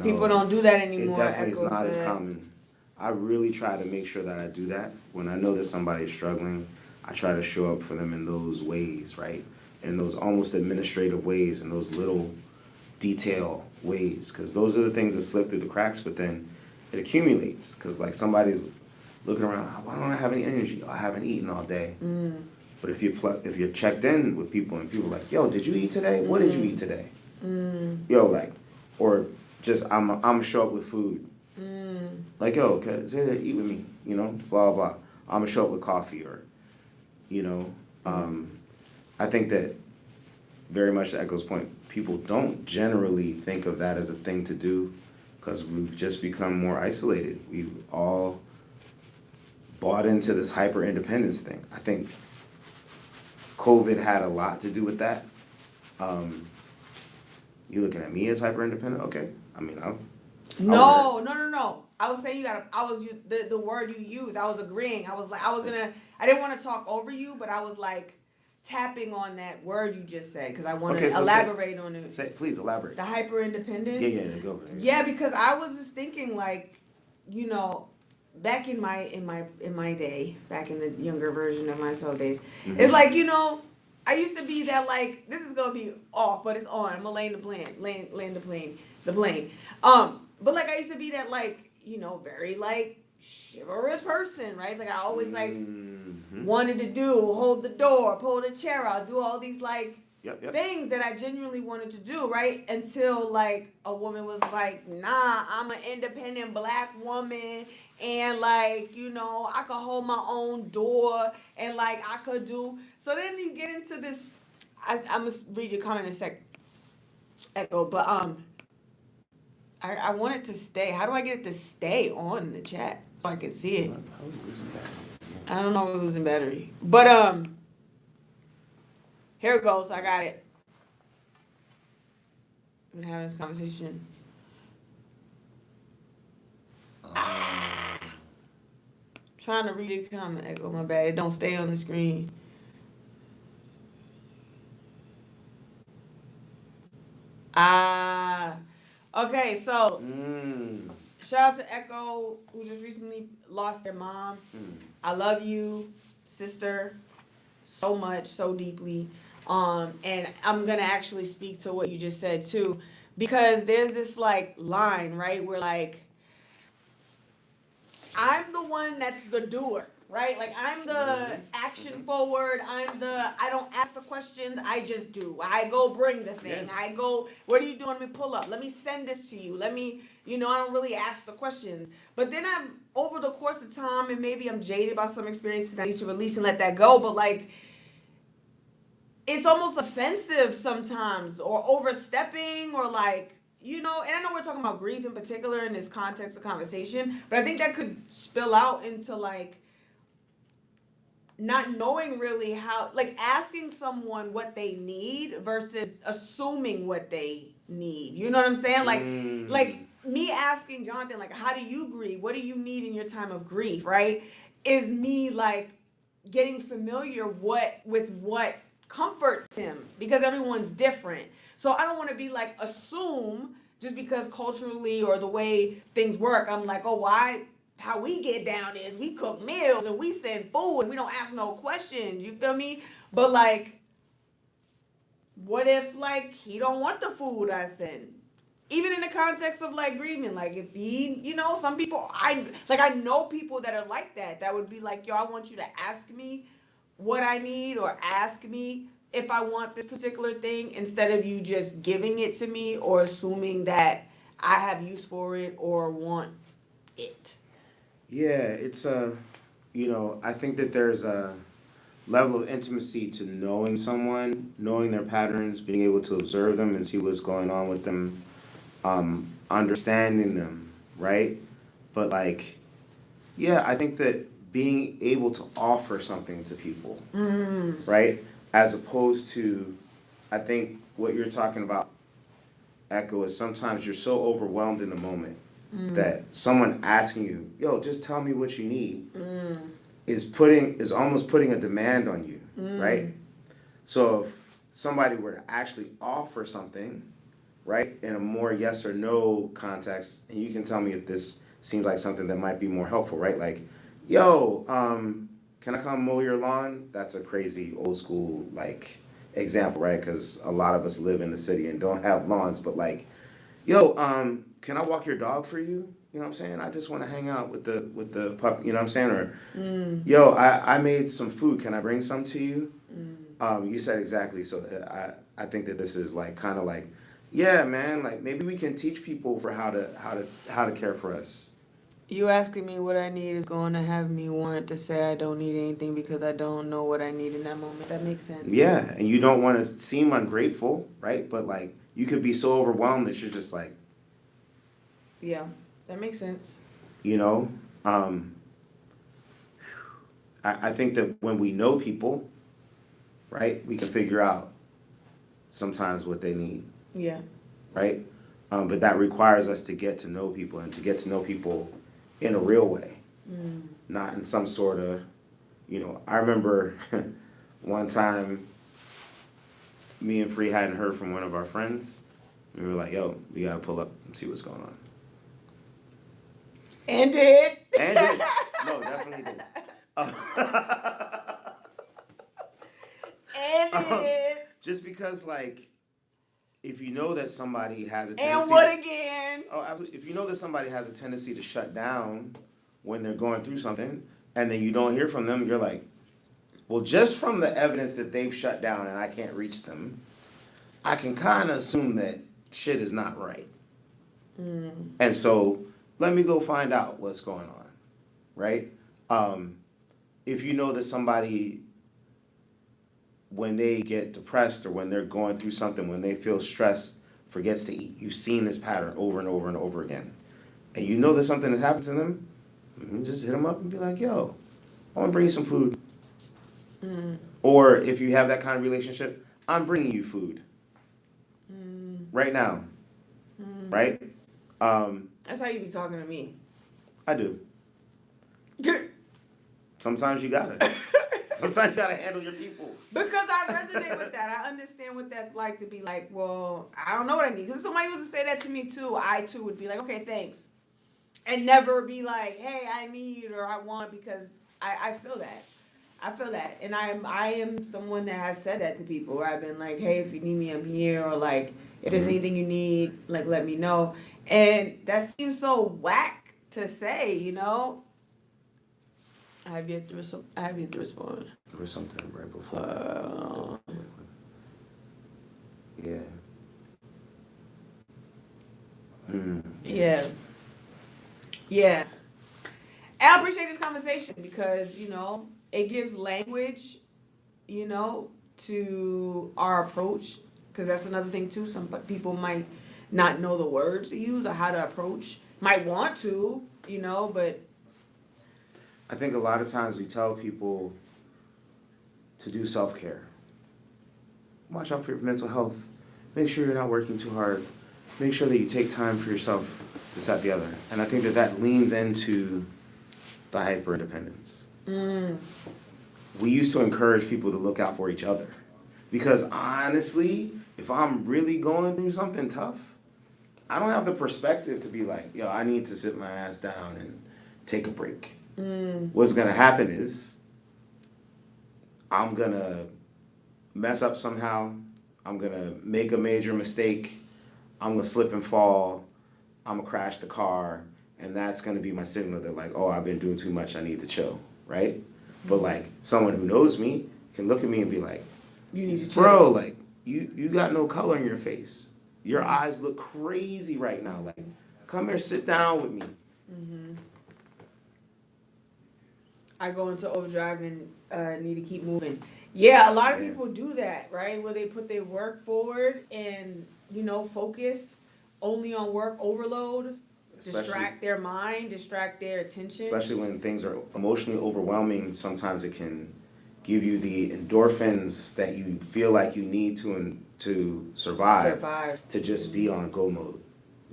people don't do that anymore. It definitely is not as common. I really try to make sure that I do that. When I know that somebody is struggling, I try to show up for them in those ways, right? In those almost administrative ways, in those little detail ways, because those are the things that slip through the cracks, but then it accumulates, because, like, somebody's looking around, why don't I have any energy? Oh, I haven't eaten all day. But if you're checked in with people and people are like, yo, did you eat today? What did you eat today? Yo, like, or just I'm show up with food. Like, yo, eat with me, you know, blah, blah. I'm gonna show up with coffee, or, you know. I think that very much to Echo's point, people don't generally think of that as a thing to do because we've just become more isolated. We've all bought into this hyper-independence thing. I think COVID had a lot to do with that. You looking at me as hyper-independent? Okay. I mean, No. I was saying the word you used. I was agreeing. I didn't want to talk over you, but I was like tapping on that word you just said because I want to elaborate on it. Please elaborate. The hyper independence. Yeah, go for it. Yeah, because I was just thinking, like, you know, back in my day, back in the younger version of myself days, it's like, you know, I used to be that, like, this is gonna be off, but it's on. I'm gonna land the plane. But, like, I used to be that, like, you know, very, like, chivalrous person, right? It's like I always, like, wanted to do, hold the door, pull the chair out, do all these like things that I genuinely wanted to do, right? Until like a woman was like, nah, I'm an independent black woman and like, you know, I could hold my own door and like I could do. So then you get into this, I'm gonna read your comment in a sec, Echo, but I want it to stay. How do I get it to stay on the chat so I can see it? I don't know, we're losing battery. But here it goes. I got it. Been having this conversation. Trying to read a comment, Echo. My bad. It don't stay on the screen. Okay, so shout out to Echo, who just recently lost their mom. I love you, sister, so much, so deeply. And I'm gonna actually speak to what you just said too, because there's this like line, right, where like I'm the one that's the doer, right? Like I'm the action forward. I don't ask the questions. I just do. I go bring the thing. I go, what are you doing? Let me pull up. Let me send this to you. Let me, you know, I don't really ask the questions. But then I'm over the course of time and maybe I'm jaded by some experiences. I need to release and let that go. But like, it's almost offensive sometimes or overstepping or like, you know, and I know we're talking about grief in particular in this context of conversation, but I think that could spill out into like not knowing really how, like asking someone what they need versus assuming what they need. You know what I'm saying? Like me asking Jonathan, like, how do you grieve? What do you need in your time of grief, right? Is me like getting familiar with what comforts him because everyone's different. So I don't want to be like assume just because culturally or the way things work. I'm like, oh, why? How we get down is we cook meals and we send food and we don't ask no questions. You feel me? But like, what if like he don't want the food I send? Even in the context of like grieving, like if he, you know, some people I know people that are like that. That would be like, yo, I want you to ask me what I need or ask me if I want this particular thing instead of you just giving it to me or assuming that I have use for it or want it. Yeah, it's you know, I think that there's a level of intimacy to knowing someone, knowing their patterns, being able to observe them and see what's going on with them, understanding them, right? But like, yeah, I think that being able to offer something to people, right? As opposed to, I think what you're talking about, Echo, is sometimes you're so overwhelmed in the moment that someone asking you, yo, just tell me what you need, is almost putting a demand on you, right? So if somebody were to actually offer something, right, in a more yes or no context, and you can tell me if this seems like something that might be more helpful, right? Like, yo, can I come mow your lawn? That's a crazy old school like example, right? Because a lot of us live in the city and don't have lawns, but like, yo, can I walk your dog for you? You know what I'm saying? I just want to hang out with the pup. You know what I'm saying? Or, yo, I made some food. Can I bring some to you? You said exactly. So I think that this is like kind of like, yeah, man. Like maybe we can teach people for how to care for us. You asking me what I need is going to have me want to say I don't need anything because I don't know what I need in that moment. That makes sense. Yeah, and you don't want to seem ungrateful, right? But like you could be so overwhelmed that you're just like, yeah, that makes sense. you know, I think that when we know people, right, we can figure out sometimes what they need. Yeah. Right? But that requires us to get to know people and to get to know people in a real way, not in some sort of, you know, I remember one time me and Free hadn't heard from one of our friends. We were like, yo, we got to pull up and see what's going on. And did. And did. No, definitely did. And did. Just because, like, if you know that somebody has a tendency... And what again? Oh, absolutely. If you know that somebody has a tendency to shut down when they're going through something, and then you don't hear from them, you're like, Well, just from the evidence that they've shut down and I can't reach them, I can kind of assume that shit is not right. And so let me go find out what's going on, right? If you know that somebody, when they get depressed or when they're going through something, when they feel stressed, forgets to eat, you've seen this pattern over and over and over again, and you know there's something that happened to them, just hit them up and be like, yo, I want to bring you some food. Or if you have that kind of relationship, I'm bringing you food right now, right? That's how you be talking to me. I do. Sometimes you gotta. Sometimes you gotta handle your people. Because I resonate with that. I understand what that's like to be like, well, I don't know what I need. Because if somebody was to say that to me too, I too would be like, okay, thanks. And never be like, hey, I need or I want, because I feel that. I feel that. And I am someone that has said that to people where I've been like, hey, if you need me, I'm here. Or like, if there's anything you need, like, let me know. And that seems so whack to say, you know? I have yet to respond. There was something right before that. Yeah. Yeah. Yeah. And I appreciate this conversation because, you know, it gives language, you know, to our approach. Because that's another thing, too. Some people might not know the words to use or how to approach. Might want to, you know, but. I think a lot of times we tell people to do self-care. Watch out for your mental health. Make sure you're not working too hard. Make sure that you take time for yourself, this, that, the other. And I think that that leans into the hyper-independence. We used to encourage people to look out for each other. Because honestly, if I'm really going through something tough, I don't have the perspective to be like, yo, I need to sit my ass down and take a break. What's going to happen is I'm going to mess up somehow. I'm going to make a major mistake. I'm going to slip and fall. I'm going to crash the car. And that's going to be my signal that like, oh, I've been doing too much. I need to chill, right? But like someone who knows me can look at me and be like, You need to chill. bro, like you got no color in your face. Your eyes look crazy right now. Like, come here, sit down with me. I go into overdrive and need to keep moving. Yeah, a lot of people do that, right? Where they put their work forward and, you know, focus only on work overload, distract their mind, distract their attention. Especially when things are emotionally overwhelming, sometimes it can give you the endorphins that you feel like you need to survive. To just be on go mode.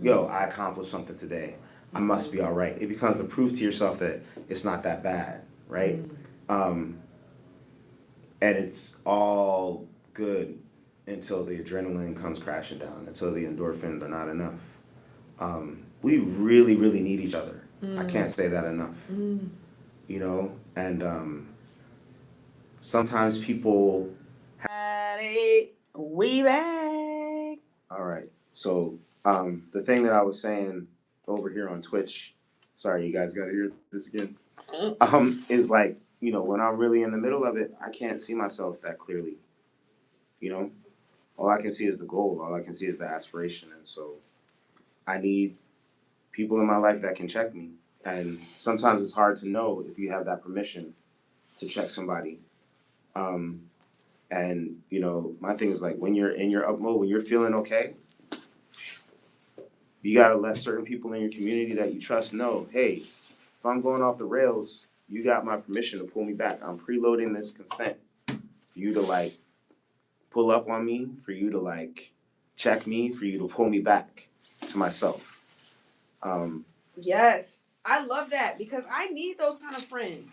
Yo, I accomplished something today. I must be all right. It becomes the proof to yourself that it's not that bad, right? And it's all good until the adrenaline comes crashing down, until the endorphins are not enough. We really, really need each other. I can't say that enough. You know, and sometimes people. We back. All right. So the thing that I was saying over here on Twitch, sorry, you guys got to hear this again. Is like, you know, when I'm really in the middle of it, I can't see myself that clearly. You know, all I can see is the goal. All I can see is the aspiration, and so I need people in my life that can check me. And sometimes it's hard to know if you have that permission to check somebody. And, you know, my thing is like when you're in your up mode, when you're feeling okay, you got to let certain people in your community that you trust know, hey, if I'm going off the rails, you got my permission to pull me back. I'm preloading this consent for you to like pull up on me, for you to like check me, for you to pull me back to myself. Yes, I love that because I need those kind of friends.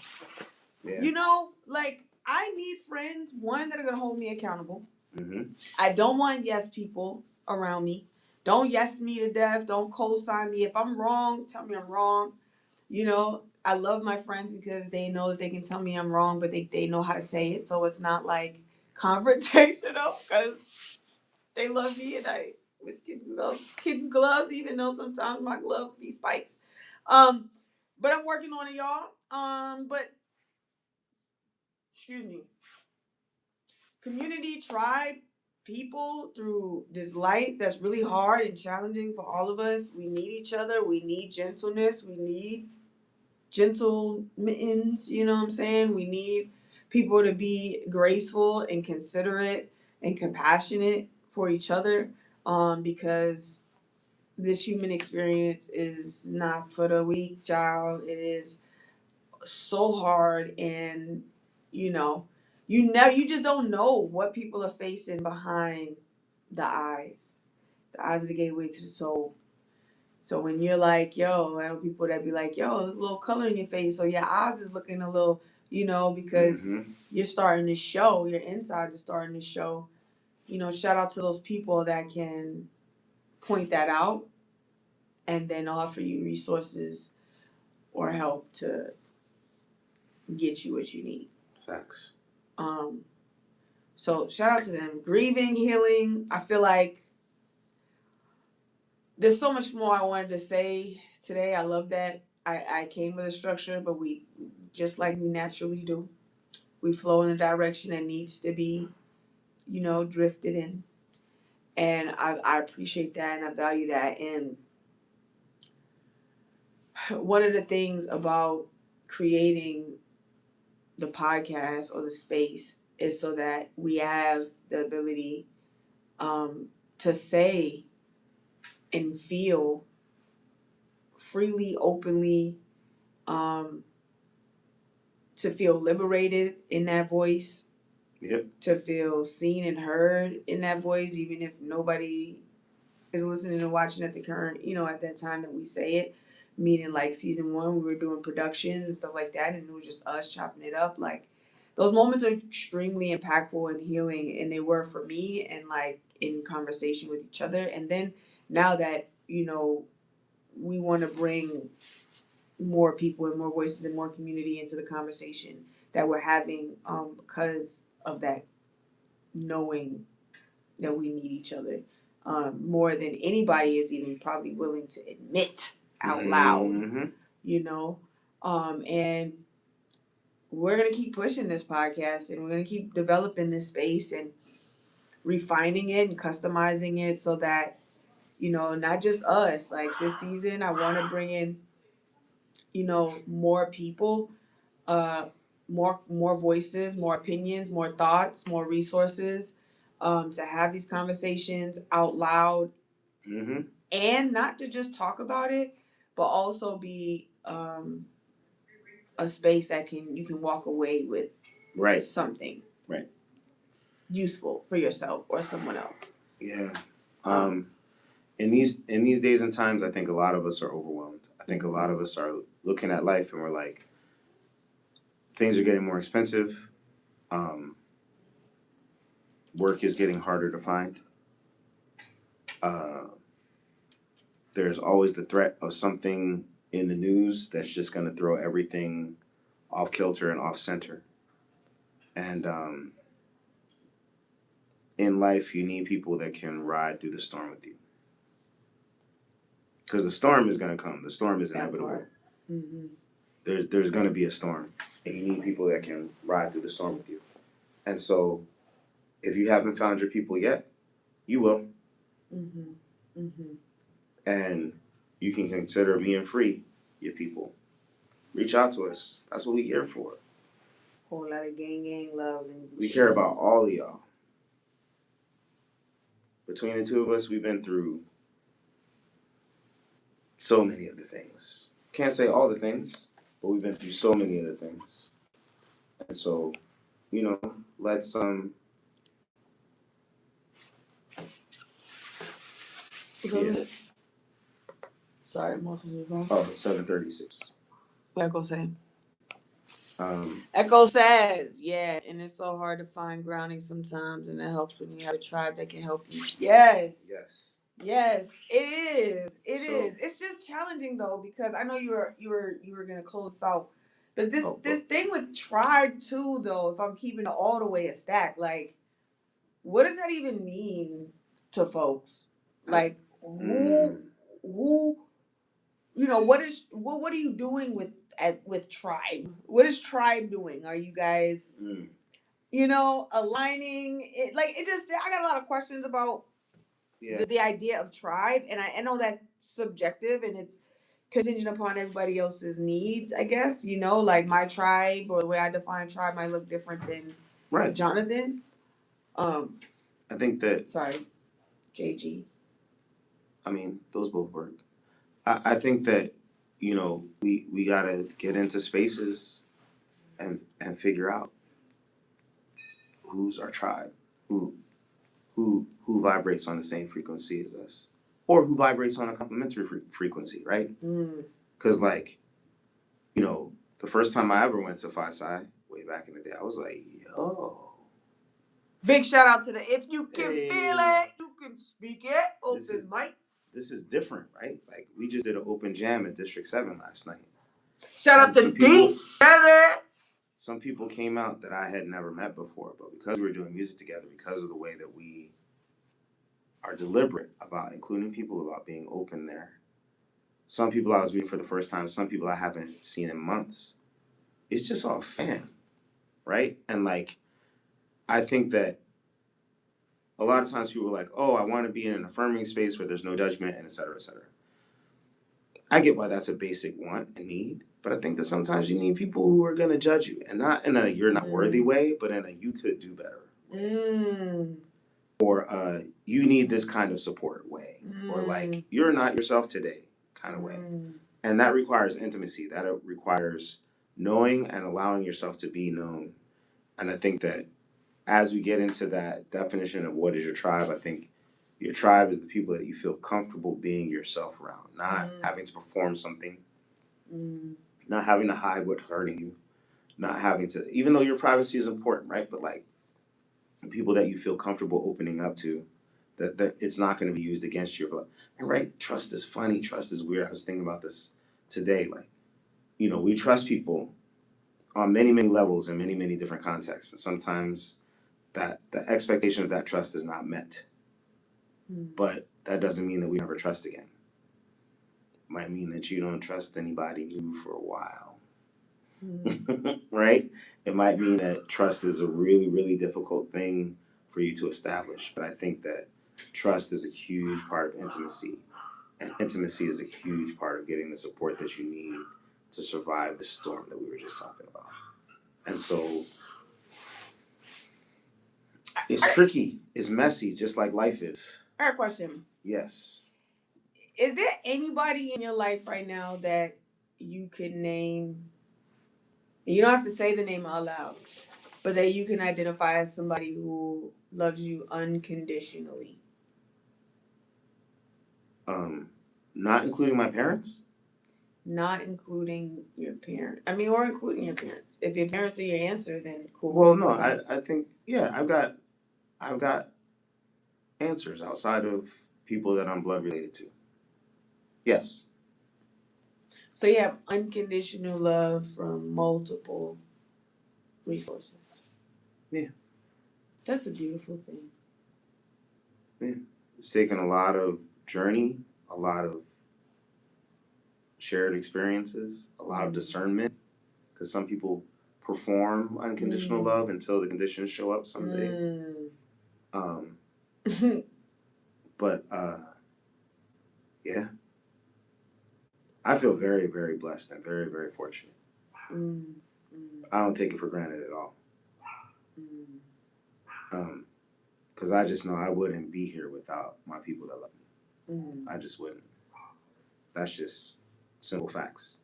Yeah. You know, like I need friends, one, that are going to hold me accountable. Mm-hmm. I don't want yes people around me. Don't yes me to death. Don't co-sign me. If I'm wrong, tell me I'm wrong. You know, I love my friends because they know that they can tell me I'm wrong, but they know how to say it. So it's not like confrontational because they love me and I with kid gloves, even though sometimes my gloves need spikes. But I'm working on it, y'all. But excuse me, community, tribe, people through this life that's really hard and challenging for all of us. We need each other. We need gentleness. We need gentle mittens. You know what I'm saying? We need people to be graceful and considerate and compassionate for each other, because this human experience is not for the weak, child. It is so hard, and you know, you just don't know what people are facing behind the eyes. The eyes are the gateway to the soul. So when you're like, yo, I know people that be like, yo, there's a little color in your face, or your eyes is looking a little, because you're starting to show, your inside is starting to show. Shout out to those people that can point that out and then offer you resources or help to get you what you need. Facts. So shout out to them. Grieving, healing. I feel like there's so much more I wanted to say today. I love that I came with a structure, but we, just like we naturally do, we flow in a direction that needs to be, drifted in. And I appreciate that and I value that. And one of the things about creating the podcast or the space is so that we have the ability to say and feel freely, openly, to feel liberated in that voice. Yep. To feel seen and heard in that voice, even if nobody is listening and watching at the current, at that time that we say it. Meaning, like season 1, we were doing productions and stuff like that, and it was just us chopping it up. Like, those moments are extremely impactful and healing, and they were for me, and like in conversation with each other. And then now that we want to bring more people and more voices and more community into the conversation that we're having, because of that knowing that we need each other, more than anybody is even probably willing to admit out loud. And we're going to keep pushing this podcast, and we're going to keep developing this space and refining it and customizing it so that, not just us. Like, this season, I want to bring in, more people, more voices, more opinions, more thoughts, more resources, to have these conversations out loud, and not to just talk about it, but also be a space that you can walk away with something useful for yourself or someone else. Yeah. In these days and times, I think a lot of us are overwhelmed. I think a lot of us are looking at life and we're like, things are getting more expensive. Work is getting harder to find. There's always the threat of something in the news that's just going to throw everything off kilter and off center. And in life, you need people that can ride through the storm with you. Because the storm is going to come. The storm is inevitable. Mm-hmm. There's going to be a storm. And you need people that can ride through the storm with you. And so, if you haven't found your people yet, you will. Mm-hmm. Mm-hmm. And you can consider being free, your people. Reach out to us. That's what we're here for. Whole lot of gang love. And we care about all of y'all. Between the two of us, we've been through so many of the things. Can't say all the things, but we've been through so many of the things. And so, let's Sorry, most of the phone. Oh, 7:36. Echo saying. Echo says, yeah, and it's so hard to find grounding sometimes, and it helps when you have a tribe that can help you. Yes. Yes, it is. It is. It's just challenging though, because I know you were gonna close out, but this thing with tribe too though. If I'm keeping it all the way a stack, like, what does that even mean to folks? Like, who what are you doing with with tribe? What is tribe doing? Are you guys, aligning it? Like, it just, I got a lot of questions about the idea of tribe, and I know that's subjective and it's contingent upon everybody else's needs, I guess. Like my tribe or the way I define tribe might look different than Jonathan. I think that. Sorry, JG. I mean, those both work. I think that we gotta get into spaces and figure out who's our tribe, who vibrates on the same frequency as us, or who vibrates on a complementary frequency, right? Because the first time I ever went to Phi Psi way back in the day, I was like, yo. Big shout out to the if you can feel it, you can speak it. This mic. This is different, right? Like, we just did an open jam at District 7 last night. Shout out to D7. Some people came out that I had never met before, but because we were doing music together, because of the way that we are deliberate about including people, about being open there. Some people I was meeting for the first time, some people I haven't seen in months. It's just all fam, right? And I think that a lot of times people are like, oh, I want to be in an affirming space where there's no judgment, and et cetera, et cetera. I get why that's a basic want and need, but I think that sometimes you need people who are going to judge you, and not in a you're not worthy way, but in a you could do better way. Or you need this kind of support way, or you're not yourself today kind of way. And that requires intimacy. That requires knowing and allowing yourself to be known. And I think that as we get into that definition of what is your tribe, I think your tribe is the people that you feel comfortable being yourself around, not having to perform something, not having to hide what's hurting you, not having to, even though your privacy is important, right? But people that you feel comfortable opening up to, that it's not going to be used against you. But, and right, trust is funny, trust is weird. I was thinking about this today. We trust people on many, many levels in many, many different contexts. And sometimes that the expectation of that trust is not met. But that doesn't mean that we never trust again. It might mean that you don't trust anybody new for a while. Right? It might mean that trust is a really, really difficult thing for you to establish. But I think that trust is a huge part of intimacy. And intimacy is a huge part of getting the support that you need to survive the storm that we were just talking about. And so it's tricky. It's messy, just like life is. I have a question. Yes. Is there anybody in your life right now that you could name? You don't have to say the name out loud, but that you can identify as somebody who loves you unconditionally? Not including my parents? Not including your parents. I mean, or including your parents. If your parents are your answer, then cool. Well, no, I think, I've got answers outside of people that I'm blood related to. Yes. So you have unconditional love from multiple resources. Yeah. That's a beautiful thing. Yeah. It's taken a lot of journey, a lot of shared experiences, a lot of discernment, because some people perform unconditional love until the conditions show up someday. But yeah, I feel very, very blessed and very, very fortunate. I don't take it for granted at all. Because I just know I wouldn't be here without my people that love me. I just wouldn't. That's just simple facts.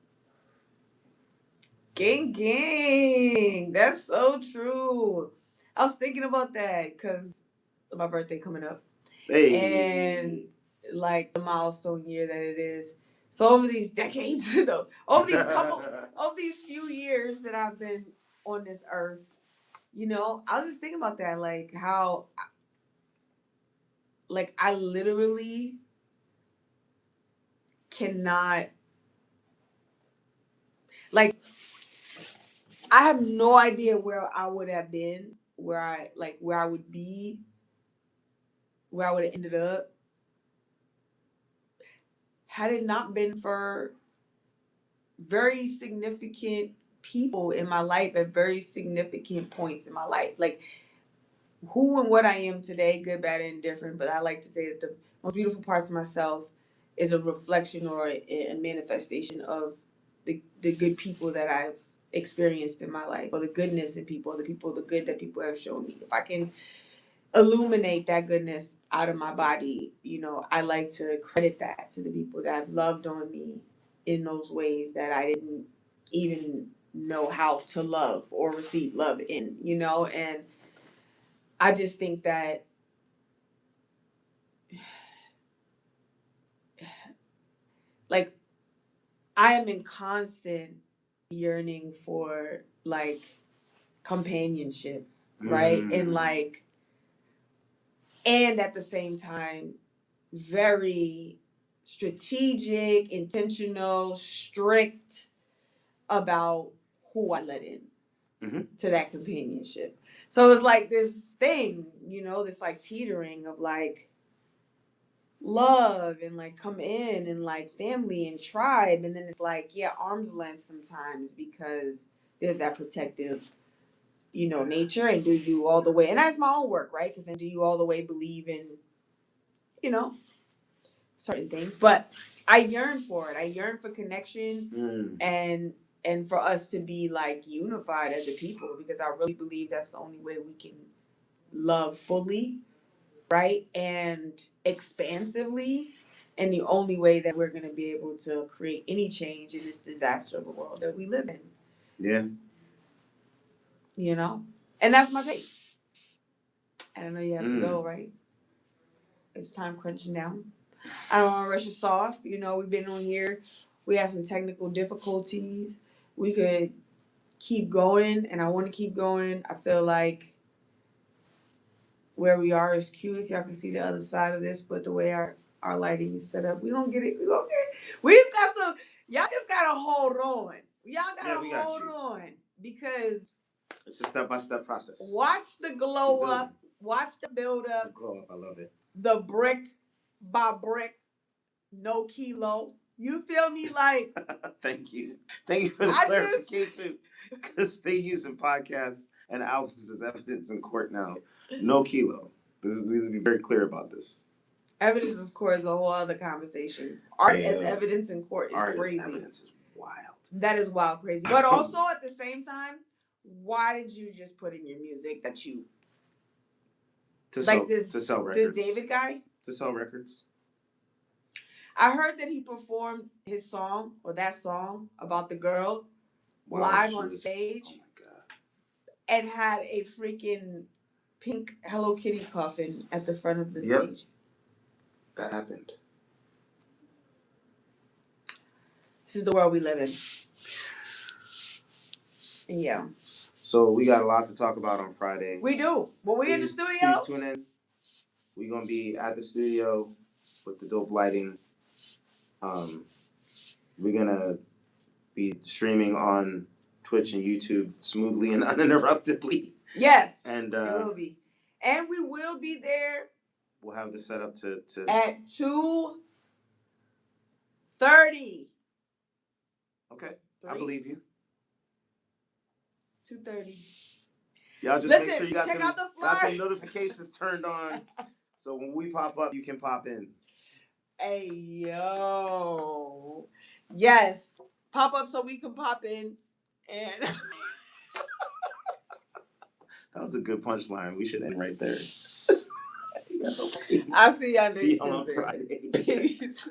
Gang, gang. That's so true. I was thinking about that because of my birthday coming up. Hey. And the milestone year that it is. So over these decades, over these few years that I've been on this earth, I was just thinking about that, how, I literally cannot, I have no idea where I would have been, where I would be, where I would have ended up, had it not been for very significant people in my life at very significant points in my life. Like who and what I am today, good, bad, and indifferent. But I like to say that the most beautiful parts of myself is a reflection or a manifestation of the good people that I've experienced in my life, or the goodness in people, the good that people have shown me. If I can illuminate that goodness out of my body, I like to credit that to the people that have loved on me in those ways that I didn't even know how to love or receive love in, and I just think that like I am in constant yearning for like companionship, right? And at the same time, very strategic, intentional, strict about who I let in to that companionship. So it's like this thing, this like teetering of like love and like come in and like family and tribe. And then it's like, yeah, arm's length sometimes because there's that protective, nature. And do you all the way, and that's my own work, right? Because then do you all the way believe in, certain things? But I yearn for it. I yearn for connection and for us to be like unified as a people, because I really believe that's the only way we can love fully, right? And expansively, and the only way that we're going to be able to create any change in this disaster of a world that we live in. Yeah. And that's my take. I don't know, you have to go, right? It's time crunching down. I don't want to rush us off. We've been on here. We had some technical difficulties. We could keep going, and I want to keep going. I feel like where we are is cute. If y'all can see the other side of this, but the way our lighting is set up, we don't get it. We just got some. Y'all just gotta hold on. Y'all gotta hold on, because it's a step-by-step process. Watch the glow up. Watch the build up. The glow up, I love it. The brick by brick, no kilo. You feel me? Like, thank you for the clarification, because they using podcasts and albums as evidence in court now. No kilo. We need to be very clear about this. Evidence in court is a whole other conversation. Art as evidence in court is crazy. As evidence is wild. That is wild, crazy. But also at the same time, why did you just put in your music that you to sell records? This David guy to sell records. I heard that he performed his song, or that song about the girl, live on stage. Oh my God. And had a freaking pink Hello Kitty coffin at the front of the stage. That happened. This is the world we live in. Yeah. So we got a lot to talk about on Friday. We do. When we in the studio. Please tune in. We're going to be at the studio with the dope lighting. We're going to be streaming on Twitch and YouTube smoothly and uninterruptedly. Yes. And it will be. And we will be there. We'll have the setup to at 2:30. Okay. 3? I believe you. 2:30. Y'all just make sure you got the notifications turned on. So when we pop up, you can pop in. Hey, yo. Yes. Pop up so we can pop in. And that was a good punchline. We should end right there. I'll see y'all next Tuesday. See you on Friday. Peace.